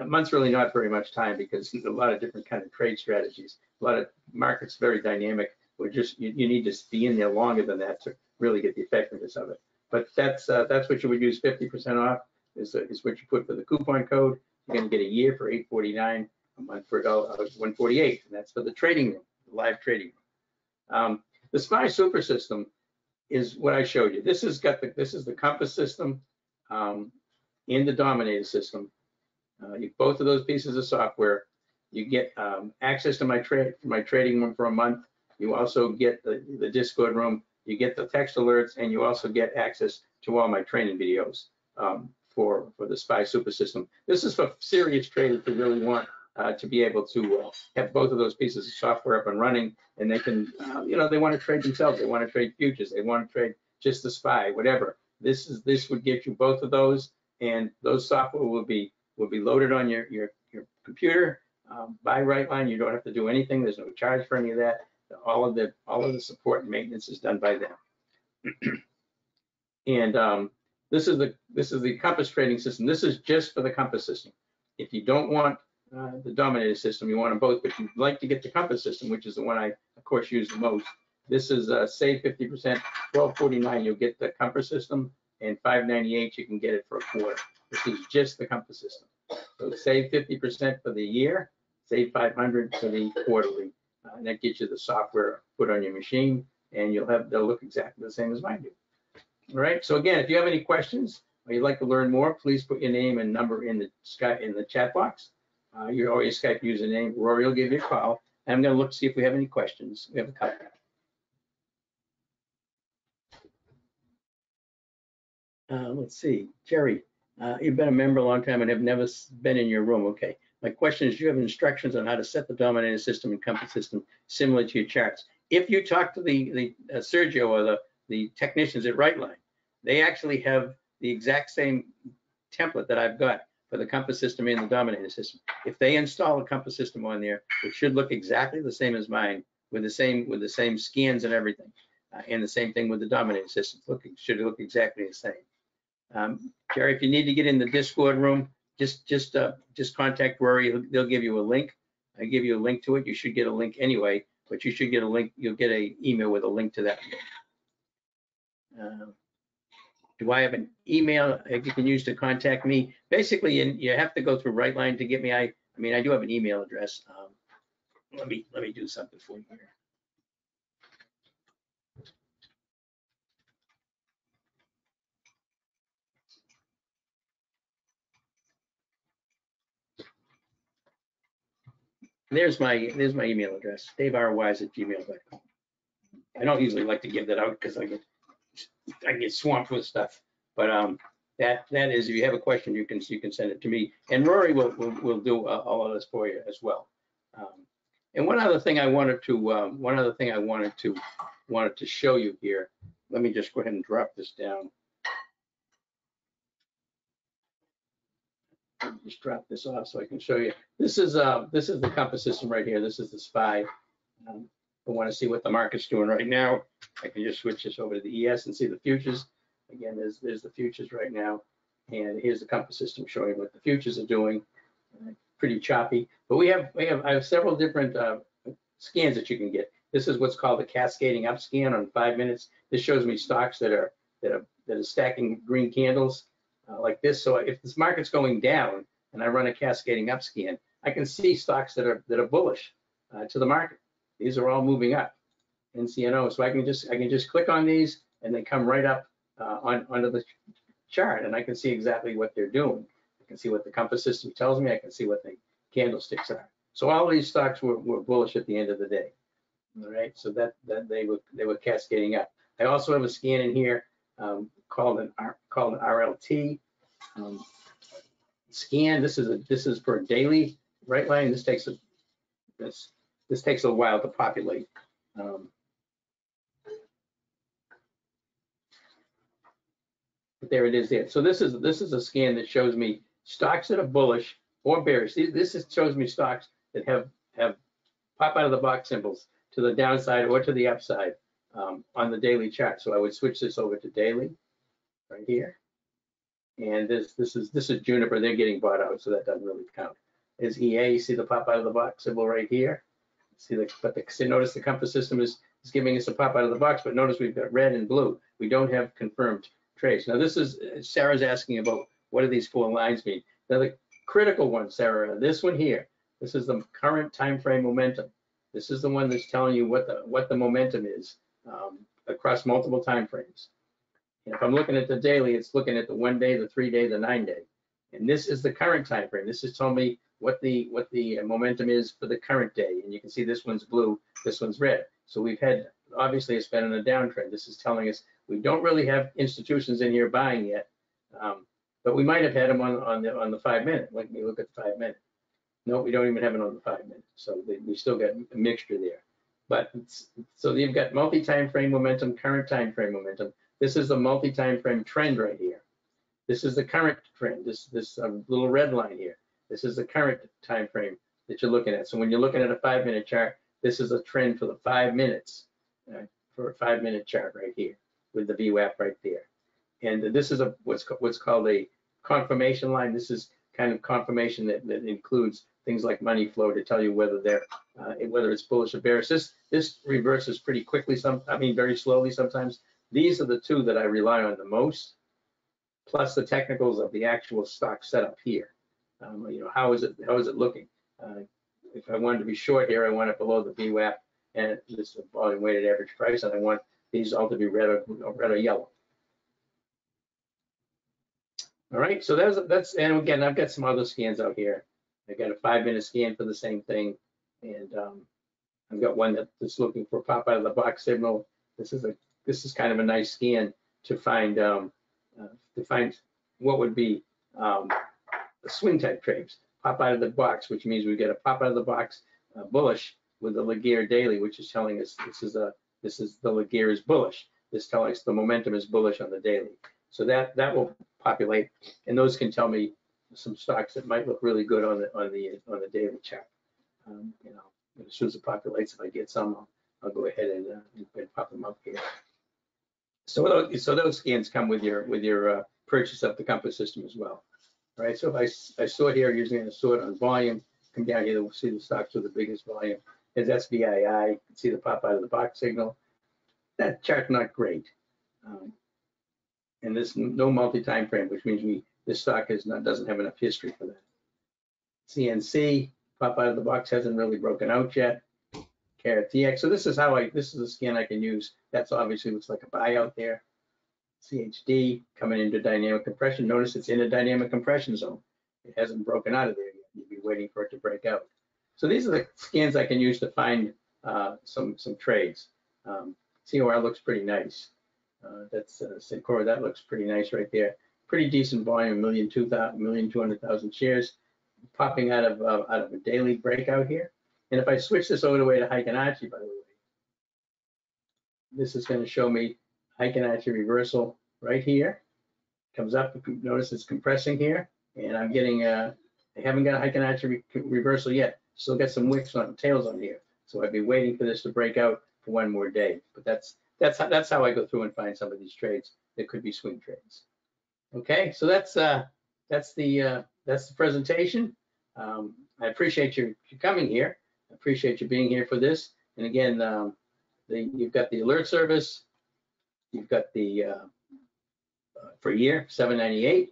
month's really not very much time because there's a lot of different kind of trade strategies. A lot of markets very dynamic. We're just you need to be in there longer than that to really get the effectiveness of it. But that's what you would use. 50% off is what you put for the coupon code. You're going to get a year for $849, a month for $148, and that's for the trading room, the live trading room. The SPY Super System is what I showed you. This is the Compass system and the Dominator system. Both of those pieces of software. You get access to my trading room for a month. You also get the Discord room. You get the text alerts, and you also get access to all my training videos for the SPY Super System. This is for serious traders who really want to be able to have both of those pieces of software up and running, and they can, they want to trade themselves. They want to trade futures. They want to trade just the SPY, whatever. This would get you both of those, and those software will be loaded on your computer by Rightline. You don't have to do anything. There's no charge for any of that. All of the support and maintenance is done by them. And this is the Compass trading system. This is just for the Compass system. If you don't want the Dominator system, you want them both, but you'd like to get the Compass system, which is the one I of course use the most. This is save 50%, $12.49. You'll get the Compass system, and $5.98 you can get it for a quarter. This is just the Compass system. So save 50% for the year, save $500 for the quarterly. And that gets you the software put on your machine, and they'll look exactly the same as mine do. All right. So again, if you have any questions or you'd like to learn more, please put your name and number in the chat box. Your Skype username. Rory will give you a call. And I'm going to look to see if we have any questions. We have a couple. Let's see, Jerry. You've been a member a long time and have never been in your room. Okay. My question is, do you have instructions on how to set the Dominator system and Compass system similar to your charts? If you talk to the Sergio or the technicians at Rightline, they actually have the exact same template that I've got for the Compass system and the Dominator system. If they install a Compass system on there, it should look exactly the same as mine, with the same scans and everything, and the same thing with the Dominator system. Should look exactly the same. Jerry, if you need to get in the Discord room, just contact Rory. They'll give you a link. I give you a link to it. You should get a link anyway, but you should get a link. You'll get an email with a link to that. Do I have an email you can use to contact me? Basically, you have to go through Rightline to get me. I mean, I do have an email address. Let me do something for you here. There's my email address, daverwise@gmail.com. I don't usually like to give that out because I get swamped with stuff. But that is, if you have a question, you can send it to me, and Rory will do all of this for you as well. And one other thing I wanted to show you here. Let me just go ahead and drop this down. Just drop this off so I can show you. This is the Compass system right here. This is the SPY. I want to see what the market's doing right now. I can just switch this over to the ES and see the futures. Again, there's the futures right now, and here's the Compass system showing what the futures are doing. Pretty choppy, but I have several different scans that you can get. This is what's called a cascading up scan on 5 minutes. This shows me stocks that are stacking green candles. Like this. So if this market's going down and I run a cascading up scan, I can see stocks that are bullish to the market. These are all moving up, NCNO. So I can just click on these and they come right up onto the chart, and I can see exactly what they're doing. I can see what the compass system tells me. I can see what the candlesticks are. So all of these stocks were bullish at the end of the day. All right, so that they were cascading up. I also have a scan in here called an RLT scan. This is for a daily right line. This takes a while to populate. But there it is there. So this is a scan that shows me stocks that are bullish or bearish. Shows me stocks that have pop out of the box symbols to the downside or to the upside on the daily chart. So I would switch this over to daily right here. And this is Juniper. They're getting bought out, so that doesn't really count. Is EA, you see the pop out of the box symbol right here. Notice the compass system is giving us a pop out of the box, but notice we've got red and blue. We don't have confirmed trades. Now this is, Sarah's asking about what do these 4 lines mean? Now the critical one, Sarah, this one here, this is the current time frame momentum. This is the one that's telling you what the momentum is across multiple time frames. And if I'm looking at the daily, it's looking at the 1 day, the 3 day, the 9 day. And this is the current time frame. This is telling me what the momentum is for the current day. And you can see this one's blue, this one's red. So we've had, obviously it's been in a downtrend. This is telling us we don't really have institutions in here buying yet, but we might have had them on the 5 minute. Let me look at the 5 minute. No, we don't even have it on the 5 minute. So we still got a mixture there. But so you've got multi-time frame momentum, current time frame momentum. This is the multi-time frame trend right here. This is the current trend. This little red line here. This is the current time frame that you're looking at. So when you're looking at a 5 minute chart, this is a trend for the 5 minutes, for a 5 minute chart right here with the VWAP right there. And this is what's called a confirmation line. This is kind of confirmation that includes things like money flow to tell you whether it's bullish or bearish. This reverses pretty quickly. Very slowly sometimes. These are the 2 that I rely on the most, plus the technicals of the actual stock setup here. How is it looking? If I wanted to be short here, I want it below the VWAP and this volume weighted average price, and I want these all to be red or yellow. All right, so that's and again, I've got some other scans out here. I got a 5 minute scan for the same thing, and I've got one that's looking for pop out of the box signal. This is kind of a nice scan to find what would be swing type trades. Pop out of the box, which means we get a pop out of the box bullish with the Laguerre daily, which is telling us this is the Laguerre is bullish. This telling us the momentum is bullish on the daily. So that will populate, and those can tell me some stocks that might look really good on the daily chart. As soon as it populates, if I get some, I'll go ahead and pop them up here. So those scans come with your purchase of the compass system as well. All right, so if I sort here using a sort on volume, come down here, we'll see the stocks with the biggest volume. There's SBII, you can see the pop out of the box signal. That chart's not great. And there's no multi-time frame, which means this stock doesn't have enough history for that. CNC, pop out of the box, hasn't really broken out yet. CARATX, so this is a scan I can use. That's obviously looks like a buyout there. CHD coming into dynamic compression. Notice it's in a dynamic compression zone. It hasn't broken out of there yet. You'd be waiting for it to break out. So these are the scans I can use to find some trades. COR looks pretty nice. That's Syncora, that looks pretty nice right there. Pretty decent volume, 1,200,000 shares popping out of a daily breakout here. And if I switch this over to Heikin-Achi, by the way, this is going to show me Heikin-Achi reversal right here. Comes up, notice it's compressing here, and I'm getting I haven't got a Heikin-Achi reversal yet. Still got some wicks on tails on here, so I'd be waiting for this to break out for one more day. But that's how I go through and find some of these trades that could be swing trades. Okay, so that's the presentation. I appreciate you coming here. I appreciate you being here for this. And again, you've got the alert service. You've got the for a year, $7.98.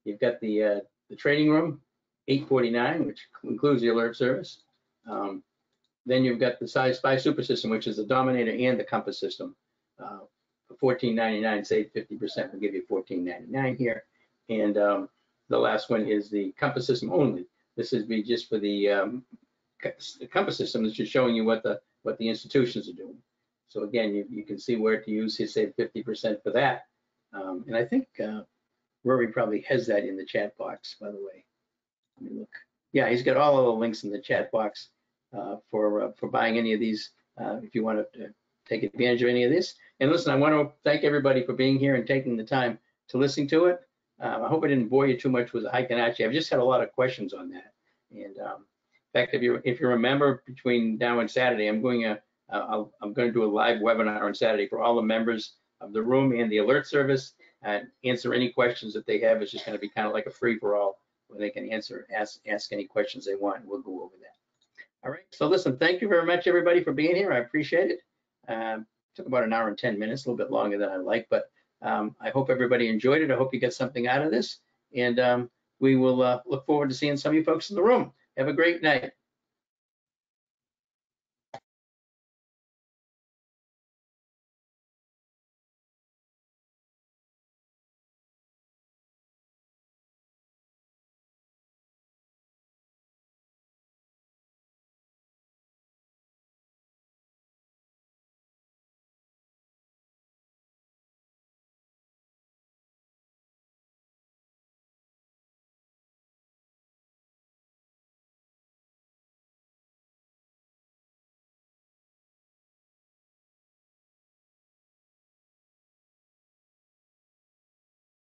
You've got the trading room, $8.49, which includes the alert service. Then you've got the size 5 super system, which is the dominator and the compass system $14.99, save 50%, will give you $14.99 here. And the last one is the Compass system only. This is be just for the Compass system. It's just showing you what the institutions are doing. So again, you can see where to use his save 50% for that. And I think Rory probably has that in the chat box, by the way. Let me look. Yeah, he's got all of the links in the chat box for buying any of these if you want to take advantage of any of this. And listen, I want to thank everybody for being here and taking the time to listen to it. I hope I didn't bore you too much with the Hikinachi. I've just had a lot of questions on that. And in fact, if you remember, between now and Saturday, I'm going to do a live webinar on Saturday for all the members of the room and the alert service and answer any questions that they have. It's just going to be kind of like a free-for-all where they can ask any questions they want. We'll go over that. All right. So listen, thank you very much, everybody, for being here. I appreciate it. Took about an hour and 10 minutes, a little bit longer than I like, but I hope everybody enjoyed it. I hope you get something out of this, and we will look forward to seeing some of you folks in the room. Have a great night.